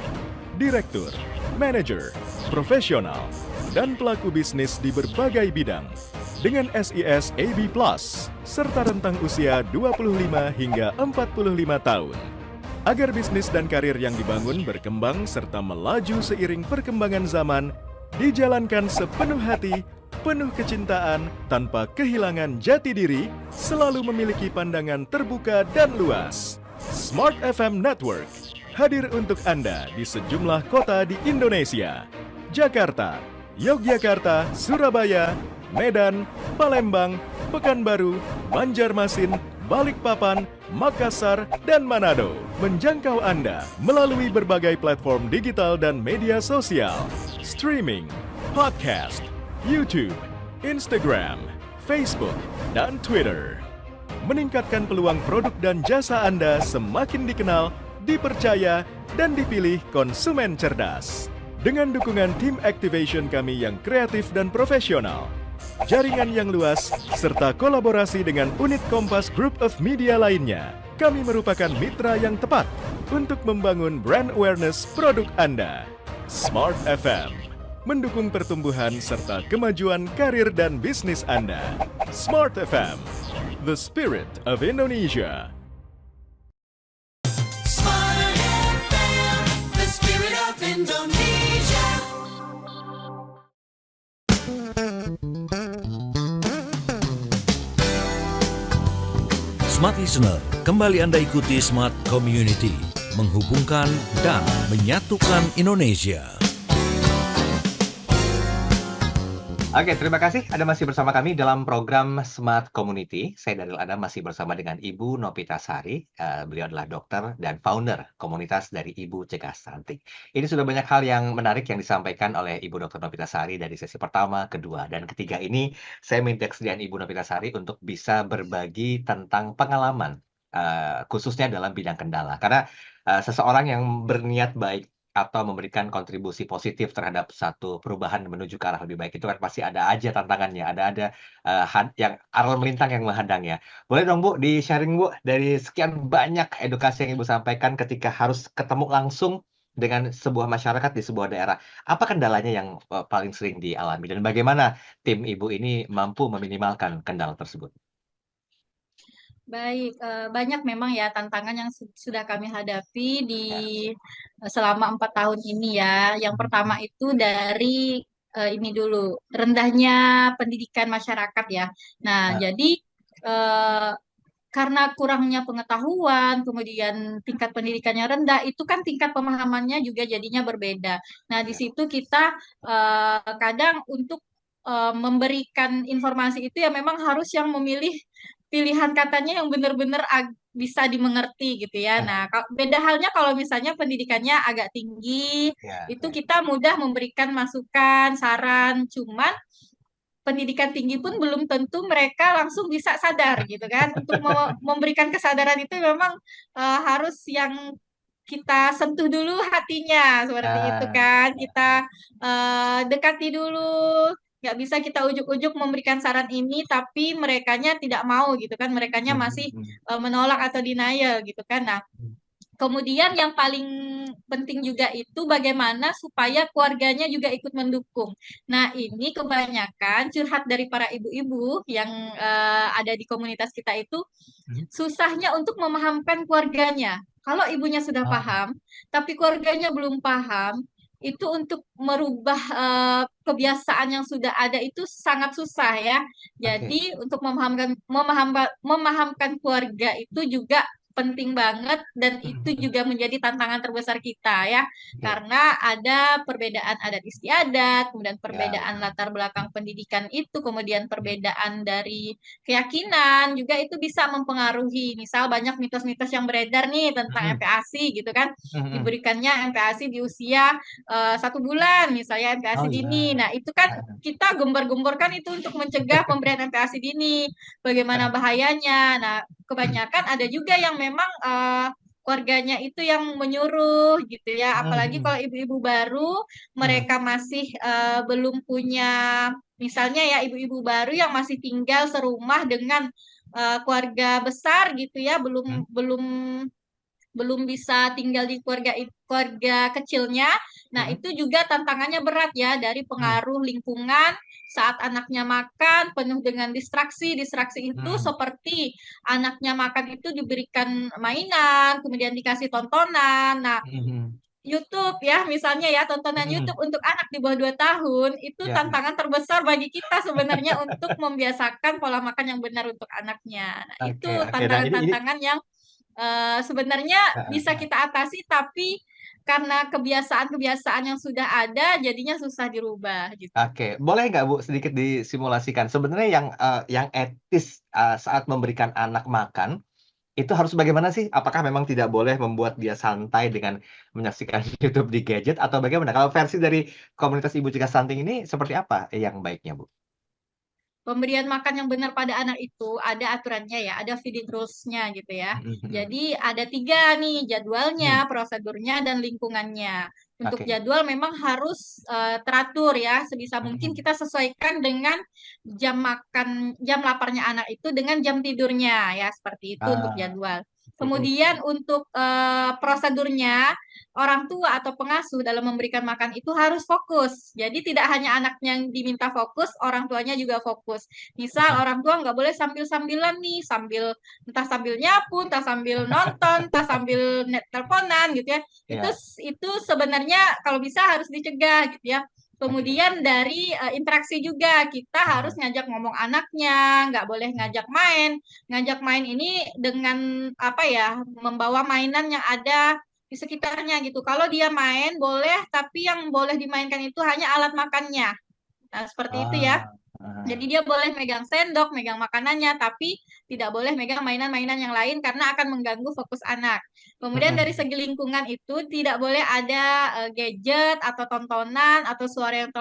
direktur, manajer, profesional, dan pelaku bisnis di berbagai bidang dengan SIS AB Plus serta rentang usia 25 hingga 45 tahun. Agar bisnis dan karir yang dibangun berkembang serta melaju seiring perkembangan zaman, dijalankan sepenuh hati, penuh kecintaan, tanpa kehilangan jati diri, selalu memiliki pandangan terbuka dan luas. Smart FM Network hadir untuk Anda di sejumlah kota di Indonesia. Jakarta, Yogyakarta, Surabaya, Medan, Palembang, Pekanbaru, Banjarmasin, Balikpapan, Makassar, dan Manado. Menjangkau Anda melalui berbagai platform digital dan media sosial, streaming, podcast, YouTube, Instagram, Facebook, dan Twitter. Meningkatkan peluang produk dan jasa Anda semakin dikenal, dipercaya, dan dipilih konsumen cerdas. Dengan dukungan tim activation kami yang kreatif dan profesional, jaringan yang luas, serta kolaborasi dengan unit Kompas Group of Media lainnya, kami merupakan mitra yang tepat untuk membangun brand awareness produk Anda. Smart FM, mendukung pertumbuhan serta kemajuan karir dan bisnis Anda. Smart FM, the spirit of Indonesia. Smart FM, the spirit of Indonesia. Smart Listener, kembali Anda ikuti Smart Community, menghubungkan dan menyatukan Indonesia. Oke, terima kasih Anda masih bersama kami dalam program Smart Community. Saya Daryl Adam masih bersama dengan Ibu Nopitasari. Beliau adalah dokter dan founder komunitas dari Ibu Cegah Stunting. Ini sudah banyak hal yang menarik yang disampaikan oleh Ibu Dr. Nopitasari dari sesi pertama, kedua, dan ketiga ini. Saya minta kesediaan Ibu Nopitasari untuk bisa berbagi tentang pengalaman, khususnya dalam bidang kendala. Karena seseorang yang berniat baik atau memberikan kontribusi positif terhadap satu perubahan menuju ke arah lebih baik itu kan pasti ada aja tantangannya, ada yang aral melintang yang menghadangnya. Boleh dong Bu di-sharing Bu dari sekian banyak edukasi yang Ibu sampaikan ketika harus ketemu langsung dengan sebuah masyarakat di sebuah daerah. Apa kendalanya yang paling sering dialami dan bagaimana tim Ibu ini mampu meminimalkan kendala tersebut? Baik, banyak memang ya tantangan yang sudah kami hadapi di selama 4 tahun ini ya. Yang pertama itu dari ini dulu, rendahnya pendidikan masyarakat ya. Nah, jadi karena kurangnya pengetahuan, kemudian tingkat pendidikannya rendah, itu kan tingkat pemahamannya juga jadinya berbeda. Nah, di situ kita kadang untuk memberikan informasi itu ya memang harus yang memilih pilihan katanya yang benar-benar bisa dimengerti gitu ya. Nah, beda halnya kalau misalnya pendidikannya agak tinggi, itu kita mudah memberikan masukan, saran, cuman pendidikan tinggi pun belum tentu mereka langsung bisa sadar gitu kan. Untuk memberikan kesadaran itu memang harus yang kita sentuh dulu hatinya seperti itu kan. Kita dekati dulu. Nggak bisa kita ujuk-ujuk memberikan saran ini, tapi merekanya tidak mau gitu kan. Merekanya masih menolak atau denial gitu kan. Nah, kemudian yang paling penting juga itu bagaimana supaya keluarganya juga ikut mendukung. Nah, ini kebanyakan curhat dari para ibu-ibu yang ada di komunitas kita itu susahnya untuk memahamkan keluarganya. Kalau ibunya sudah paham, tapi keluarganya belum paham, itu untuk merubah kebiasaan yang sudah ada itu sangat susah ya. Oke. Jadi untuk memahamkan keluarga itu juga penting banget dan itu Mhm. juga menjadi tantangan terbesar kita ya. Oke. Karena ada perbedaan adat istiadat, kemudian Ya, perbedaan betul. latar belakang pendidikan itu, kemudian Mhm. perbedaan dari keyakinan juga itu bisa mempengaruhi. Misal banyak mitos-mitos yang beredar nih tentang Mhm. MPASI gitu kan, Mhm. diberikannya MPASI di usia 1 bulan misalnya Oh MPASI dini. iya. Nah itu kan Heeh. kita gembar-gemborkan itu untuk mencegah pemberian MPASI dini. Bagaimana Heeh. bahayanya? Nah kebanyakan ada juga yang memang keluarganya itu yang menyuruh gitu ya. Mhm. Apalagi Mhm. kalau ibu-ibu baru Mhm. mereka masih belum punya, misalnya ya ibu-ibu baru yang masih tinggal serumah dengan keluarga besar gitu ya, Mhm. belum belum belum bisa tinggal di keluarga kecilnya. Nah, Mhm. itu juga tantangannya berat ya dari Mhm. pengaruh lingkungan saat anaknya makan penuh dengan distraksi. Distraksi itu Mhm. seperti anaknya makan itu diberikan mainan, kemudian dikasih tontonan. Nah, Mhm. YouTube ya, misalnya ya, tontonan Mhm. YouTube untuk anak di bawah 2 tahun, itu Ya, ya. tantangan terbesar bagi kita sebenarnya untuk membiasakan pola makan yang benar untuk anaknya. Nah, Oke, itu oke. Nah, ini tantangan-tantangan yang sebenarnya heeh, bisa heeh. kita atasi, tapi karena kebiasaan-kebiasaan yang sudah ada, jadinya susah dirubah gitu. Oke, boleh nggak Bu sedikit disimulasikan sebenarnya yang etis, saat memberikan anak makan, itu harus bagaimana sih? Apakah memang tidak boleh membuat dia santai dengan menyaksikan YouTube di gadget atau bagaimana? Kalau versi dari komunitas Ibu Cika Stunting ini seperti apa yang baiknya, Bu? Pemberian makan yang benar pada anak itu ada aturannya ya, ada feeding rules-nya gitu ya. Mhm. Mhm. Jadi ada 3 nih, Mhm. jadwalnya, prosedurnya, dan lingkungannya. Untuk Oke. jadwal memang harus teratur ya, sebisa mungkin Mhm. kita sesuaikan dengan jam makan, jam laparnya anak itu dengan jam tidurnya ya, seperti itu untuk Ah. jadwal. Mhm. Kemudian untuk prosedurnya, orang tua atau pengasuh dalam memberikan makan itu harus fokus. Jadi tidak hanya anaknya yang diminta fokus, orang tuanya juga fokus. Misal Mhm. orang tua nggak boleh sambil-sambilan nih, entah sambil nyapu, entah sambil nonton, entah sambil teleponan gitu ya. Itu Iya. itu sebenarnya kalau bisa harus dicegah gitu ya. Oke. Kemudian dari interaksi juga kita harus Heeh. ngajak ngomong anaknya, nggak boleh Mhm. ngajak main. Ngajak main ini dengan apa ya, membawa mainan yang ada di sekitarnya gitu. Kalau dia main boleh, tapi yang boleh dimainkan itu hanya alat makannya. Nah, seperti itu ya. Ah. Jadi Heeh. dia boleh megang sendok, megang makanannya, tapi tidak boleh megang mainan-mainan yang lain karena akan mengganggu fokus anak. Kemudian dari Mhm. segi lingkungan itu tidak boleh ada gadget atau tontonan atau suara yang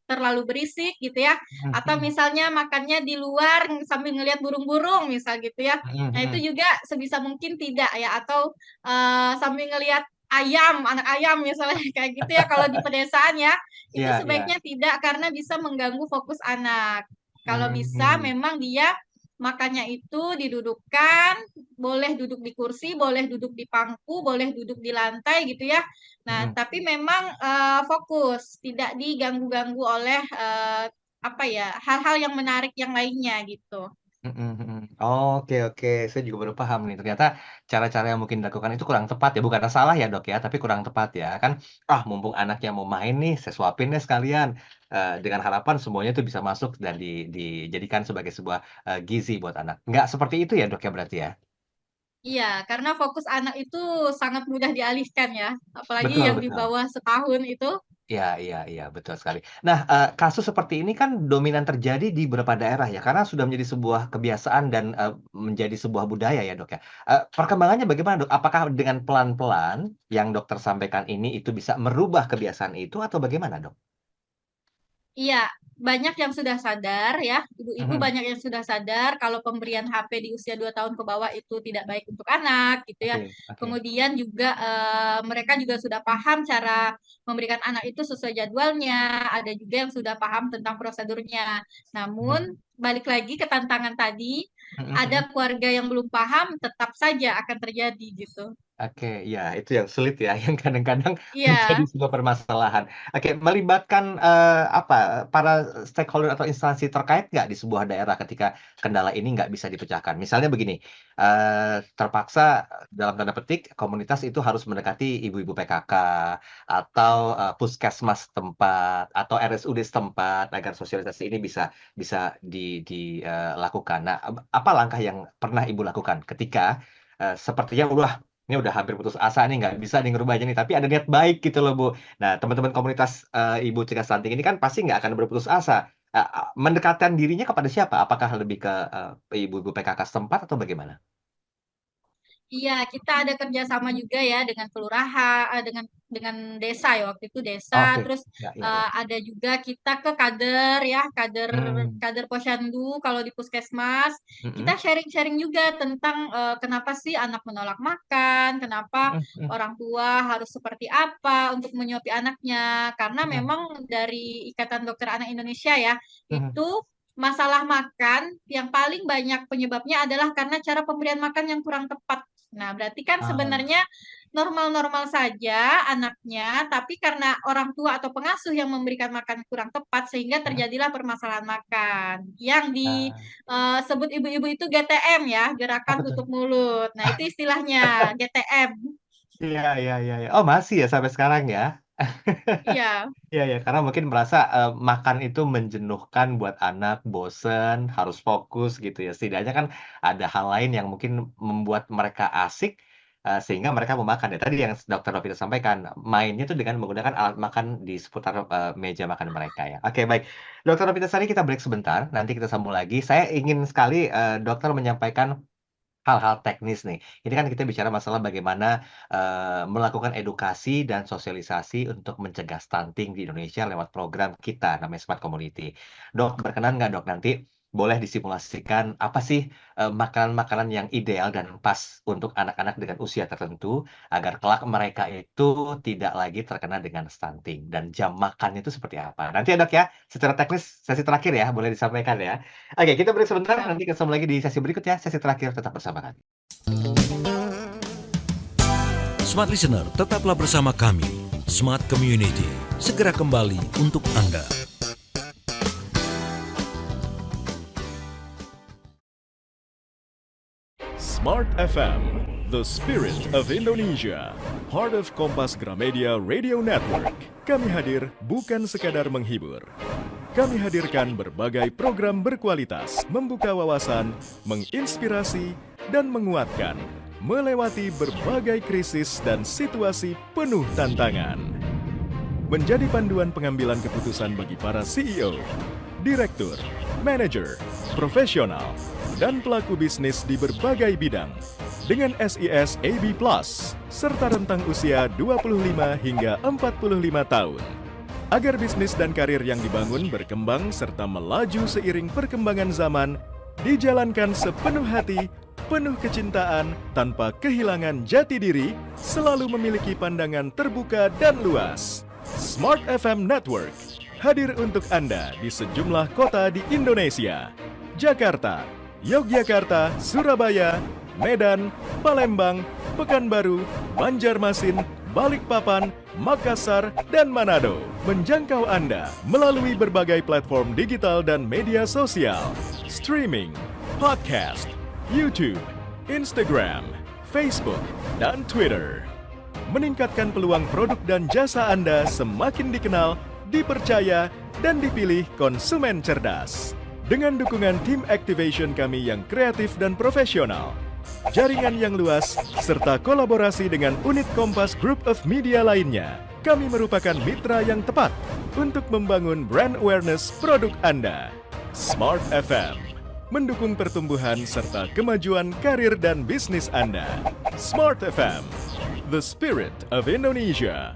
terlalu berisik gitu ya. Mhm. Atau Mhm. misalnya makannya di luar sambil ngelihat burung-burung misal gitu ya. Mhm. Nah, itu Mhm. juga sebisa mungkin tidak ya, atau sambil ngelihat ayam, anak ayam misalnya kayak gitu ya kalau di pedesaan ya. Itu Iya, iya. sebaiknya tidak karena bisa mengganggu fokus anak. Kalau bisa Mmm. memang dia makannya itu didudukkan, boleh duduk di kursi, boleh duduk di pangku, boleh duduk di lantai gitu ya. Nah, Mhm. tapi memang fokus, tidak diganggu-ganggu oleh apa ya, hal-hal yang menarik yang lainnya gitu. Mhm. Mhm. Oke, oke, saya juga baru paham nih, ternyata cara-cara yang mungkin dilakukan itu kurang tepat ya, bukannya salah ya, Dok, ya, tapi kurang tepat ya. Kan, mumpung anaknya mau main nih, saya suapin deh sekalian, dengan harapan semuanya itu bisa masuk dan dijadikan sebagai sebuah, gizi buat anak. Nggak seperti itu ya, Dok, ya, berarti ya? Iya, karena fokus anak itu sangat mudah dialihkan ya, apalagi Betul, yang di betul. bawah setahun itu. Iya, iya, iya, betul sekali. Nah, kasus seperti ini kan dominan terjadi di beberapa daerah ya, karena sudah menjadi sebuah kebiasaan dan, menjadi sebuah budaya ya, Dok, ya. Perkembangannya bagaimana, Dok? Apakah dengan pelan-pelan yang dokter sampaikan ini itu bisa merubah kebiasaan itu atau bagaimana, Dok? Iya, banyak yang sudah sadar ya, ibu-ibu Mhm. banyak yang sudah sadar kalau pemberian HP di usia 2 tahun ke bawah itu tidak baik untuk anak gitu ya. Oke, oke. Kemudian juga mereka juga sudah paham cara memberikan anak itu sesuai jadwalnya, ada juga yang sudah paham tentang prosedurnya. Mhm. Namun balik lagi ke tantangan tadi, Mhm. Mhm. ada keluarga yang belum paham, tetap saja akan terjadi gitu. Oke, ya itu yang sulit ya, yang kadang-kadang menjadi Iya. sebuah permasalahan. Oke, melibatkan, para stakeholder atau instansi terkait nggak di sebuah daerah ketika kendala ini nggak bisa dipecahkan? Misalnya begini, terpaksa dalam tanda petik komunitas itu harus mendekati ibu-ibu PKK atau, puskesmas setempat atau RSUD setempat agar sosialisasi ini bisa bisa lakukan. Nah, apa langkah yang pernah Ibu lakukan ketika, sepertinya, wah ini udah hampir putus asa nih, nggak bisa nih ngerubahnya nih, tapi ada niat baik gitu loh, Bu. Nah, teman-teman komunitas, Ibu Cegah Stunting ini kan pasti nggak akan berputus asa. Mendekatkan dirinya kepada siapa? Apakah lebih ke, ibu-ibu PKK setempat atau bagaimana? Iya, kita ada kerjasama juga ya dengan dengan desa ya, waktu itu desa, Oke. terus, Ya ya ya. ada juga kita ke kader ya, kader Mmm, kader posyandu kalau di puskesmas, mhm, kita sharing-sharing juga tentang, kenapa sih anak menolak makan, kenapa mhm mhm orang tua harus seperti apa untuk menyuapi anaknya. Karena mhm memang dari Ikatan Dokter Anak Indonesia ya, mhm. itu masalah makan yang paling banyak penyebabnya adalah karena cara pemberian makan yang kurang tepat. Nah, berarti kan Ah, sebenarnya normal-normal saja anaknya, tapi karena orang tua atau pengasuh yang memberikan makan kurang tepat, sehingga mhm, terjadilah permasalahan makan. Yang ah, disebut ibu-ibu itu GTM ya, apa gerakan tuh? tutup mulut. Nah, itu istilahnya, GTM. Iya iya iya iya. Oh, masih ya sampai sekarang ya? Iya, Iya ya, karena mungkin merasa, makan itu menjenuhkan buat anak, bosen, harus fokus gitu ya. Setidaknya kan ada hal lain yang mungkin membuat mereka asik, sehingga mereka mau makan ya. Tadi yang Dokter Novita sampaikan, mainnya itu dengan menggunakan alat makan di seputar, meja makan mereka ya. Oke baik, Dokter Novita tadi kita break sebentar, nanti kita sambung lagi. Saya ingin sekali, dokter menyampaikan hal-hal teknis nih. Ini kan kita bicara masalah bagaimana, melakukan edukasi dan sosialisasi untuk mencegah stunting di Indonesia lewat program kita namanya Smart Community. Dok, berkenan nggak Dok, nanti boleh disimulasikan apa sih, makanan-makanan yang ideal dan pas untuk anak-anak dengan usia tertentu, agar kelak mereka itu tidak lagi terkena dengan stunting dan jam makannya itu seperti apa? Nanti ya Dok ya, secara teknis sesi terakhir ya, boleh disampaikan ya. Oke, kita break sebentar, siap. nanti ketemu lagi di sesi berikutnya, sesi terakhir, tetap bersama kami. Smart Listener, tetaplah bersama kami. Smart Community, segera kembali untuk Anda. Smart FM, the spirit of Indonesia, part of Kompas Gramedia Radio Network. Kami hadir bukan sekadar menghibur. Kami hadirkan berbagai program berkualitas, membuka wawasan, menginspirasi, dan menguatkan, melewati berbagai krisis dan situasi penuh tantangan. Menjadi panduan pengambilan keputusan bagi para CEO, direktur, manajer, profesional, dan pelaku bisnis di berbagai bidang dengan SIS AB Plus serta rentang usia 25 hingga 45 tahun. Agar bisnis dan karir yang dibangun berkembang serta melaju seiring perkembangan zaman, dijalankan sepenuh hati, penuh kecintaan, tanpa kehilangan jati diri, selalu memiliki pandangan terbuka dan luas. Smart FM Network hadir untuk Anda di sejumlah kota di Indonesia. Jakarta, Yogyakarta, Surabaya, Medan, Palembang, Pekanbaru, Banjarmasin, Balikpapan, Makassar, dan Manado. Menjangkau Anda melalui berbagai platform digital dan media sosial, streaming, podcast, YouTube, Instagram, Facebook, dan Twitter. Meningkatkan peluang produk dan jasa Anda semakin dikenal, dipercaya, dan dipilih konsumen cerdas. Dengan dukungan tim activation kami yang kreatif dan profesional, jaringan yang luas, serta kolaborasi dengan unit Kompas Group of Media lainnya, kami merupakan mitra yang tepat untuk membangun brand awareness produk Anda. Smart FM mendukung pertumbuhan serta kemajuan karir dan bisnis Anda. Smart FM, the spirit of Indonesia.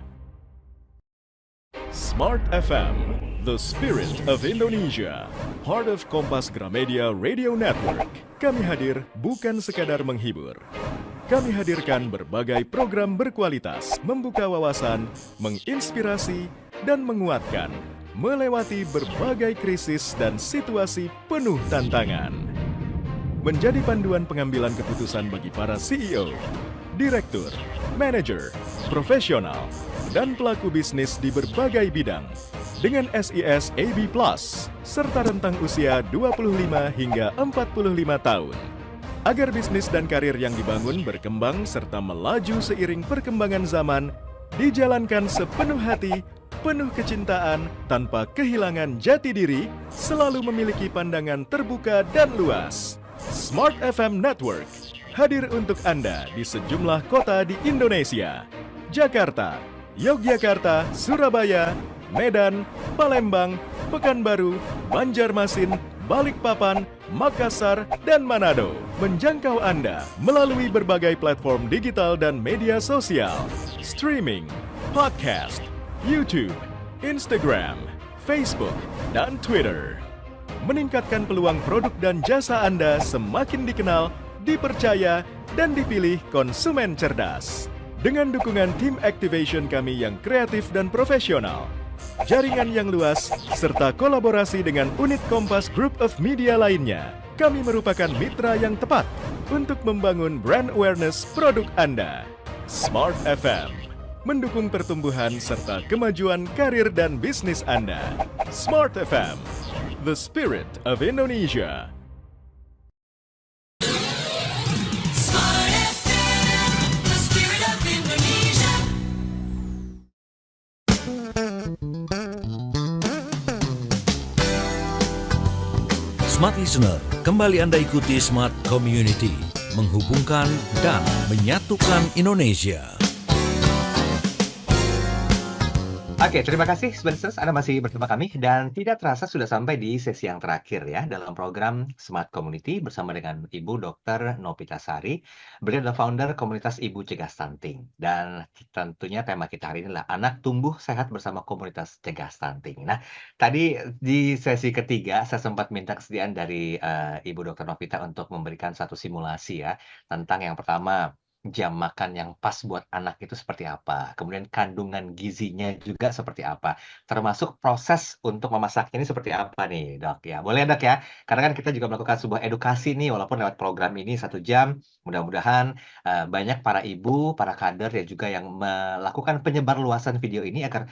Smart FM, the spirit of Indonesia, part of Kompas Gramedia Radio Network. Kami hadir bukan sekadar menghibur. Kami hadirkan berbagai program berkualitas, membuka wawasan, menginspirasi, dan menguatkan, melewati berbagai krisis dan situasi penuh tantangan. Menjadi panduan pengambilan keputusan bagi para CEO, direktur, manajer, profesional, dan pelaku bisnis di berbagai bidang dengan SIS AB+, serta rentang usia 25 hingga 45 tahun. Agar bisnis dan karir yang dibangun berkembang serta melaju seiring perkembangan zaman, dijalankan sepenuh hati, penuh kecintaan, tanpa kehilangan jati diri, selalu memiliki pandangan terbuka dan luas. Smart FM Network hadir untuk Anda di sejumlah kota di Indonesia. Jakarta, Yogyakarta, Surabaya, Medan, Palembang, Pekanbaru, Banjarmasin, Balikpapan, Makassar, dan Manado. Menjangkau Anda melalui berbagai platform digital dan media sosial, streaming, podcast, YouTube, Instagram, Facebook, dan Twitter. Meningkatkan peluang produk dan jasa Anda semakin dikenal, dipercaya, dan dipilih konsumen cerdas. Dengan dukungan tim activation kami yang kreatif dan profesional, jaringan yang luas, serta kolaborasi dengan unit Kompas Group of Media lainnya, kami merupakan mitra yang tepat untuk membangun brand awareness produk Anda. Smart FM mendukung pertumbuhan serta kemajuan karir dan bisnis Anda. Smart FM, the spirit of Indonesia. Smart FM, the spirit of Indonesia. Smart Listener, kembali Anda ikuti Smart Community, menghubungkan dan menyatukan Indonesia. Oke, terima kasih Sobat Listeners, Anda masih bersama kami dan tidak terasa sudah sampai di sesi yang terakhir ya dalam program Smart Community bersama dengan Ibu Dr. Novita Sari. Beliau adalah founder komunitas Ibu Cegah Stunting dan tentunya tema kita hari ini adalah anak tumbuh sehat bersama komunitas cegah stunting. Nah, tadi di sesi ketiga saya sempat minta kesediaan dari Ibu Dr. Novita untuk memberikan satu simulasi ya tentang yang pertama, jam makan yang pas buat anak itu seperti apa, kemudian kandungan gizinya juga seperti apa, termasuk proses untuk memasaknya ini seperti apa nih Dok ya. Boleh Dok ya, karena kan kita juga melakukan sebuah edukasi nih walaupun lewat program ini 1 jam, mudah-mudahan banyak para ibu, para kader ya juga yang melakukan penyebarluasan video ini agar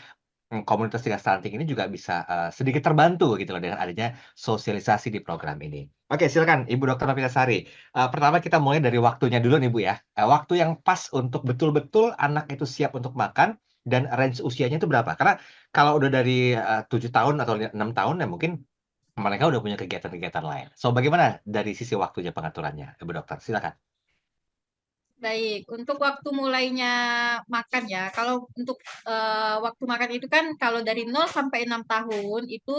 komunitas cegah stunting ini juga bisa sedikit terbantu gitu loh dengan adanya sosialisasi di program ini. Oke, silakan Ibu Dr. Novita Sari. Pertama kita mulai dari waktunya dulu nih Bu ya. Waktu yang pas untuk betul-betul anak itu siap untuk makan dan range usianya itu berapa? Karena kalau udah dari 7 tahun atau 6 tahun ya mungkin mereka udah punya kegiatan-kegiatan lain. So bagaimana dari sisi waktunya pengaturannya, Ibu Dokter? Silakan. Baik, untuk waktu mulainya makan ya. Kalau untuk waktu makan itu kan kalau dari 0 sampai 6 tahun itu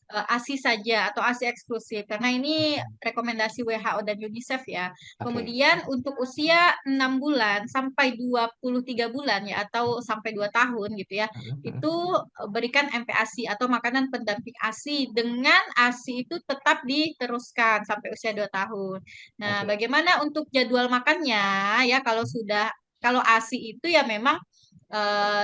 ASI saja atau ASI eksklusif karena ini rekomendasi WHO dan UNICEF ya. Oke. Kemudian untuk usia 6 bulan sampai 23 bulan ya atau sampai 2 tahun gitu ya. Itu berikan MPASI atau makanan pendamping ASI dengan ASI itu tetap diteruskan sampai usia 2 tahun. Nah, Oke. bagaimana untuk jadwal makannya ya kalau ASI itu ya memang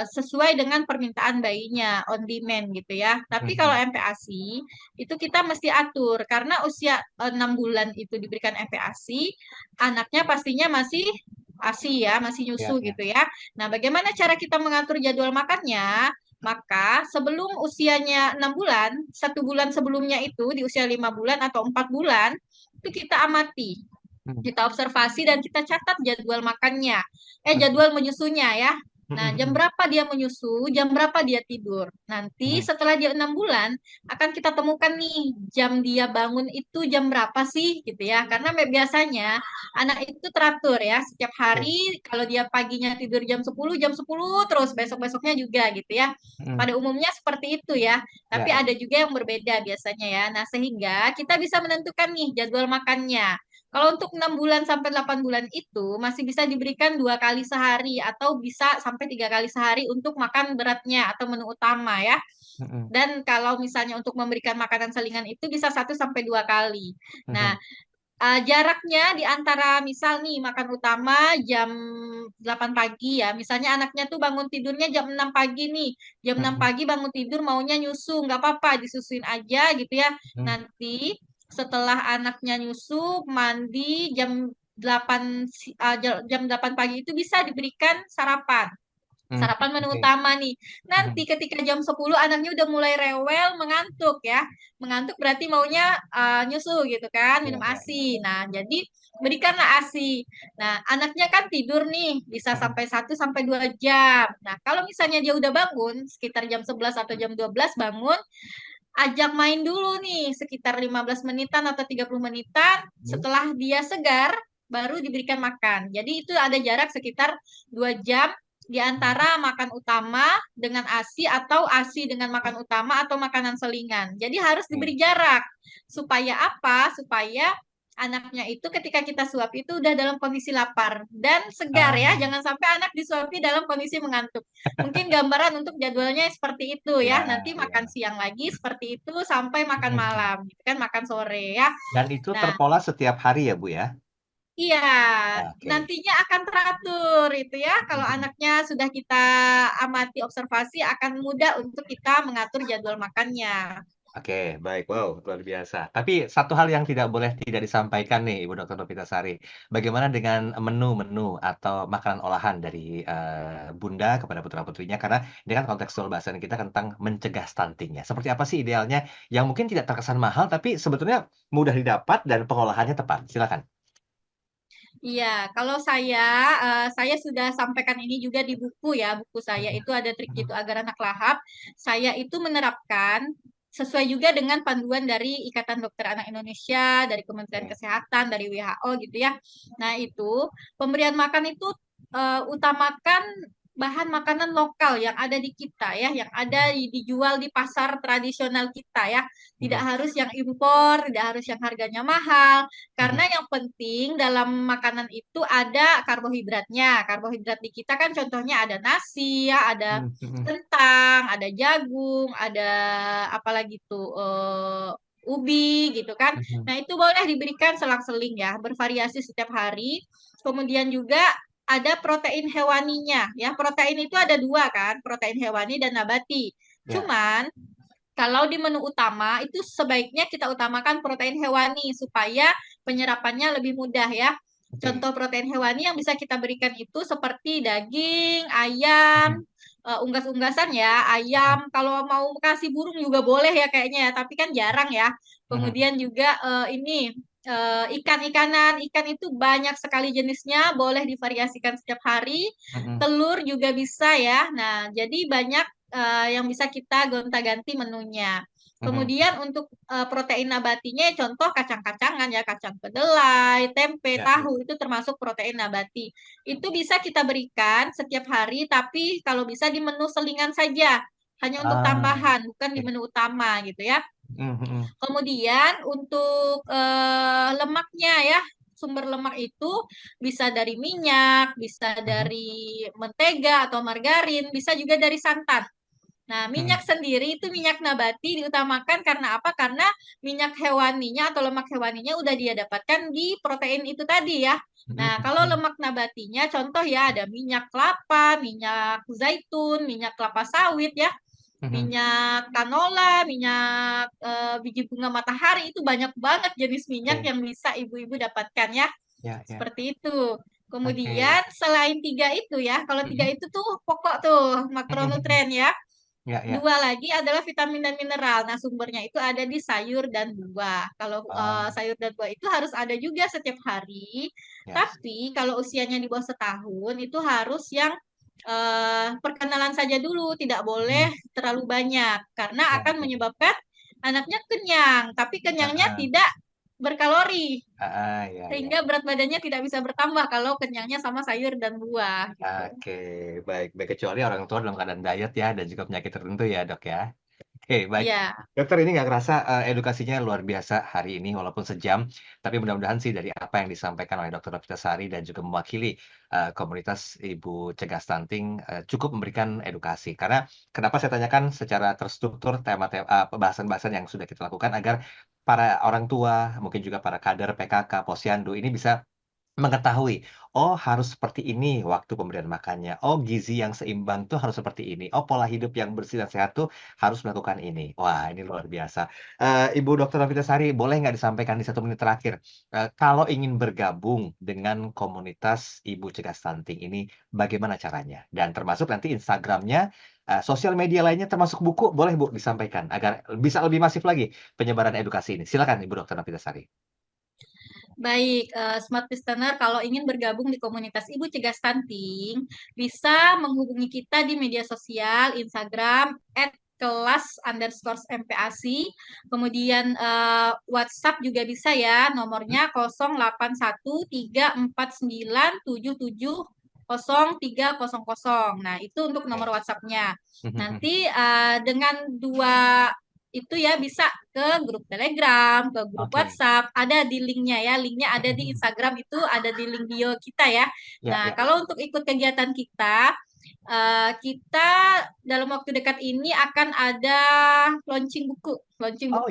sesuai dengan permintaan bayinya on demand gitu ya. Tapi kalau MPASI itu kita mesti atur karena usia 6 bulan itu diberikan MPASI, anaknya pastinya masih ASI ya, masih nyusu Ya. gitu ya. Nah, bagaimana cara kita mengatur jadwal makannya? Maka sebelum usianya 6 bulan, 1 bulan sebelumnya itu di usia 5 bulan atau 4 bulan, itu kita amati. Kita observasi dan kita catat jadwal makannya. Jadwal menyusunya ya. Nah, jam berapa dia menyusu, jam berapa dia tidur. Nanti setelah dia 6 bulan, akan kita temukan nih, jam dia bangun itu jam berapa sih, gitu ya. Karena biasanya anak itu teratur ya, setiap hari kalau dia paginya tidur jam 10 terus besok-besoknya juga gitu ya. Pada umumnya seperti itu ya, tapi Ya. ada juga yang berbeda biasanya ya. Nah, sehingga kita bisa menentukan nih jadwal makannya. Kalau untuk 6 bulan sampai 8 bulan itu masih bisa diberikan 2 kali sehari atau bisa sampai 3 kali sehari untuk makan beratnya atau menu utama ya. Dan kalau misalnya untuk memberikan makanan selingan itu bisa 1 sampai 2 kali. Nah, jaraknya di antara misal nih makan utama jam 8 pagi ya, misalnya anaknya tuh bangun tidurnya jam 6 pagi nih, jam 6 pagi bangun tidur maunya nyusu, nggak apa-apa disusuin aja gitu ya. Nanti setelah anaknya nyusu, mandi jam jam 8 pagi itu bisa diberikan sarapan. Sarapan menu Oke. utama nih. Mhm. Nanti ketika jam 10 anaknya udah mulai rewel, mengantuk ya. Mengantuk berarti maunya nyusu gitu kan, Iya, minum iya, iya. ASI. Nah, jadi berikanlah ASI. Nah, anaknya kan tidur nih, bisa Mhm. sampai 1 sampai 2 jam. Nah, kalau misalnya dia udah bangun sekitar jam 11 atau jam 12 bangun, ajak main dulu nih sekitar 15 menitan atau 30 menitan. Mhm. Setelah dia segar, baru diberikan makan. Jadi itu ada jarak sekitar 2 jam di antara makan utama dengan ASI atau ASI dengan makan utama atau makanan selingan. Jadi harus Oke. diberi jarak. Supaya apa? Supaya anaknya itu ketika kita suap itu udah dalam kondisi lapar dan segar Ah, ya. Jangan sampai anak disuapi dalam kondisi mengantuk. Mungkin gambaran untuk jadwalnya seperti itu iya, ya. Nanti iya. makan siang lagi seperti itu sampai makan Mhm. malam, gitu kan, makan sore ya. Dan itu Nah, terpola setiap hari ya, Bu, ya? iya, Oke. nantinya akan teratur itu ya. Kalau Mhm. anaknya sudah kita amati observasi akan mudah untuk kita mengatur jadwal makannya. Oke, baik. Wow, luar biasa. Tapi satu hal yang tidak boleh tidak disampaikan nih, Ibu Dokter Novitasari. Bagaimana dengan menu-menu atau makanan olahan dari Bunda kepada putra-putrinya? Karena ini kan kontekstual bahasan kita tentang mencegah stunting ya. Seperti apa sih idealnya yang mungkin tidak terkesan mahal, tapi sebetulnya mudah didapat dan pengolahannya tepat? Silakan. Iya, kalau saya sudah sampaikan ini juga di buku ya. Buku saya Mhm, itu ada trik mhm. jitu agar anak lahap. Saya itu menerapkan sesuai juga dengan panduan dari Ikatan Dokter Anak Indonesia, dari Kementerian Oke. Kesehatan, dari WHO gitu ya. Nah, itu pemberian makan itu utamakan bahan makanan lokal yang ada di kita ya, yang ada dijual di pasar tradisional kita ya. Tidak Mhm, harus yang impor, tidak harus yang harganya mahal. mhm, Karena yang penting dalam makanan itu ada karbohidratnya. Karbohidrat di kita kan contohnya ada nasi, ya, ada mhm, mhm, kentang, ada jagung, ada apalagi tuh ubi gitu kan. mhm. Nah, itu boleh diberikan selang-seling ya, bervariasi setiap hari. Kemudian juga ada protein hewaninya ya. Protein itu ada dua kan, protein hewani dan nabati. Ya, Cuman kalau di menu utama itu sebaiknya kita utamakan protein hewani supaya penyerapannya lebih mudah ya. oke. Contoh protein hewani yang bisa kita berikan itu seperti daging, ayam, Mhm, unggas-unggasan ya, mhm, ayam. Kalau mau kasih burung juga boleh ya kayaknya ya, tapi kan jarang ya. mhm, Kemudian juga ini ikan-ikanan, ikan itu banyak sekali jenisnya, boleh divariasikan setiap hari. mhm, Telur juga bisa ya. Nah, jadi banyak yang bisa kita gonta-ganti menunya. mhm. Kemudian untuk protein nabatinya contoh kacang-kacangan ya, kacang kedelai, tempe, Ya, ya. tahu itu termasuk protein nabati. Itu bisa kita berikan setiap hari tapi kalau bisa di menu selingan saja, hanya untuk Ah, tambahan, bukan di oke. menu utama gitu ya. Mhm, mhm. Kemudian untuk lemaknya ya, sumber lemak itu bisa dari minyak, bisa Mhm, dari mentega atau margarin, bisa juga dari santan. Nah, minyak mhm, sendiri itu minyak nabati diutamakan karena apa? Karena minyak hewaninya atau lemak hewaninya udah dia dapatkan di protein itu tadi ya. mhm, Nah, kalau mhm, lemak nabatinya contoh ya ada minyak kelapa, minyak zaitun, minyak kelapa sawit ya, mhm. minyak canola, minyak biji bunga matahari itu banyak banget jenis minyak Oke. yang bisa ibu-ibu dapatkan ya. Ya, ya. Seperti itu. Oke. Kemudian selain tiga itu ya, kalau tiga Mhm, itu tuh pokok tuh mhm, mhm. makronutrien ya. Ya, ya. Dua lagi adalah vitamin dan mineral. Nah, sumbernya itu ada di sayur dan buah. Kalau Oh, sayur dan buah itu harus ada juga setiap hari. ya. Tapi kalau usianya di bawah setahun itu harus yang perkenalan saja dulu, tidak boleh Mhm. terlalu banyak karena Ya, akan ya. menyebabkan anaknya kenyang, tapi kenyangnya Heeh. tidak berkalori Heeh, ya, ya. sehingga berat badannya tidak bisa bertambah kalau kenyangnya sama sayur dan buah gitu. Oke, baik baik. Kecuali orang tua dalam keadaan diet ya dan juga penyakit tertentu ya, Dok, ya? Oke, baik. Iya, Dokter, ini nggak kerasa, edukasinya luar biasa hari ini walaupun sejam, tapi mudah-mudahan sih dari apa yang disampaikan oleh Dokter Novitasari dan juga mewakili, komunitas ibu cegah stunting, cukup memberikan edukasi. Karena kenapa saya tanyakan secara terstruktur bahasan-bahasan yang sudah kita lakukan agar para orang tua, mungkin juga para kader PKK, Posyandu ini bisa mengetahui, oh harus seperti ini waktu pemberian makannya, oh gizi yang seimbang tuh harus seperti ini, oh pola hidup yang bersih dan sehat tuh harus melakukan ini. Wah, ini luar biasa. Ibu Dokter Novitasari, boleh nggak disampaikan di 1 menit terakhir, kalau ingin bergabung dengan komunitas Ibu Cegah Stunting ini, bagaimana caranya? Dan termasuk nanti Instagram-nya, sosial media lainnya termasuk buku, boleh Bu disampaikan agar bisa lebih masif lagi penyebaran edukasi ini. Silakan Ibu Dokter Novitasari. Baik, Smart Listener, kalau ingin bergabung di komunitas Ibu Cegah Stunting, bisa menghubungi kita di media sosial, Instagram, @kelas_MPASI, kemudian WhatsApp juga bisa ya, nomornya 081349770300. Nah, itu untuk nomor Oke. WhatsApp-nya. Mhm mhm. Nanti dengan dua itu ya bisa ke grup Telegram, ke grup Oke. WhatsApp, ada di linknya ya. Linknya ada di Mhm. Instagram itu ada di link bio kita ya. Ya Nah, ya ya. kalau untuk ikut kegiatan kita, kita dalam waktu dekat ini akan ada launching Oh buku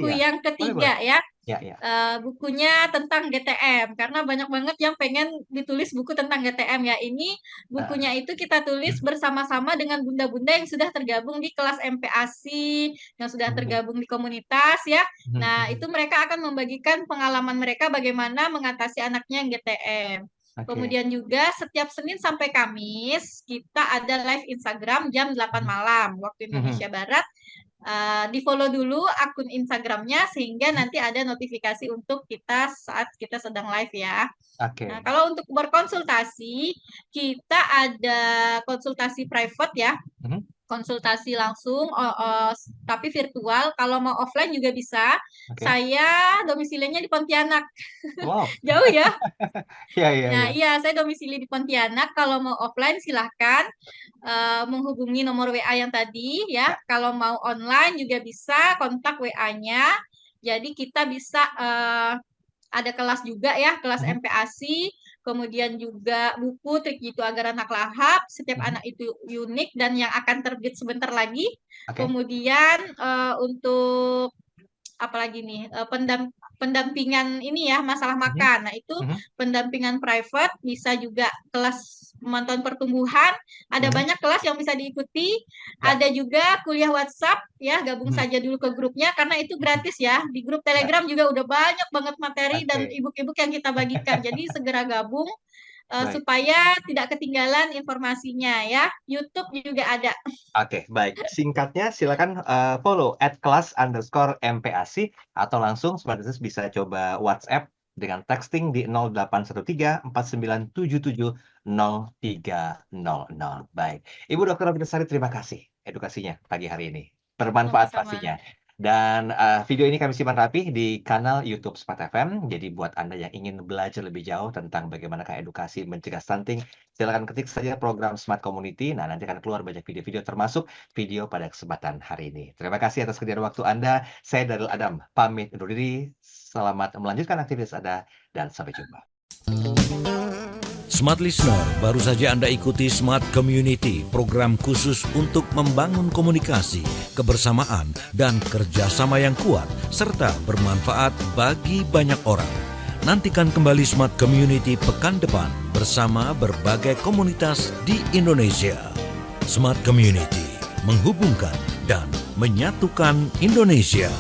ya? yang Boleh boleh. ketiga ya. Ya ya. Bukunya tentang GTM karena banyak banget yang pengen ditulis buku tentang GTM ya. Ini Heeh. bukunya itu kita tulis bersama-sama dengan bunda-bunda yang sudah tergabung di kelas MPASI, yang sudah Mhm. tergabung di komunitas ya. Mhm Nah, itu mhm. mereka akan membagikan pengalaman mereka bagaimana mengatasi anaknya yang GTM. Oke. Kemudian juga setiap Senin sampai Kamis kita ada live Instagram jam 8 Mhm. malam waktu Mhm. Indonesia Barat. Di-follow dulu akun Instagram-nya sehingga nanti ada notifikasi untuk kita saat kita sedang live ya. Nah, Oke. kalau untuk berkonsultasi, kita ada konsultasi private ya, Mhm. konsultasi langsung, tapi virtual. Kalau mau offline juga bisa. Oke. Saya domisilinya di Pontianak. Wow. Jauh ya? Iya iya Nah, iya. iya, saya domisili di Pontianak. Kalau mau offline silahkan menghubungi nomor WA yang tadi ya. Ya. Kalau mau online juga bisa kontak WA-nya. Jadi kita bisa ada kelas juga ya, kelas Mhm. MPASI, kemudian juga buku Trik Jitu Agar Anak Lahap, setiap Mhm. anak itu unik dan yang akan terbit sebentar lagi. Oke. Kemudian untuk apalagi nih pendampingan ini ya masalah Mhm. makan. Nah, itu Mhm. pendampingan private, bisa juga kelas pemantauan pertumbuhan, ada Mhm. banyak kelas yang bisa diikuti, Ya. ada juga kuliah WhatsApp ya, gabung Mhm. saja dulu ke grupnya karena itu Mhm. gratis ya. Di grup Ya. Telegram juga udah banyak banget materi dan Oke. ebook-ebook yang kita bagikan. Jadi segera gabung Baik. supaya tidak ketinggalan informasinya ya. YouTube juga ada. Oke, baik. Singkatnya silakan, follow @kelas_MPASI atau langsung Smart Business bisa coba WhatsApp dengan texting di 0813 4977 0300. Baik. Ibu Dokter Novitasari, terima kasih edukasinya pagi hari ini. Bermanfaat Sama-sama. pastinya. Dan, video ini kami simpan rapih di kanal YouTube Smart FM. Jadi buat Anda yang ingin belajar lebih jauh tentang bagaimanakah edukasi mencegah stunting, silakan ketik saja program Smart Community. Nah, nanti akan keluar banyak video-video termasuk video pada kesempatan hari ini. Terima kasih atas kesediaan waktu Anda. Saya Darul Adam, pamit undur diri. Selamat melanjutkan aktivitas Anda dan sampai jumpa. Smart Listener, baru saja Anda ikuti Smart Community, program khusus untuk membangun komunikasi, kebersamaan, dan kerjasama yang kuat, serta bermanfaat bagi banyak orang. Nantikan kembali Smart Community pekan depan bersama berbagai komunitas di Indonesia. Smart Community, menghubungkan dan menyatukan Indonesia.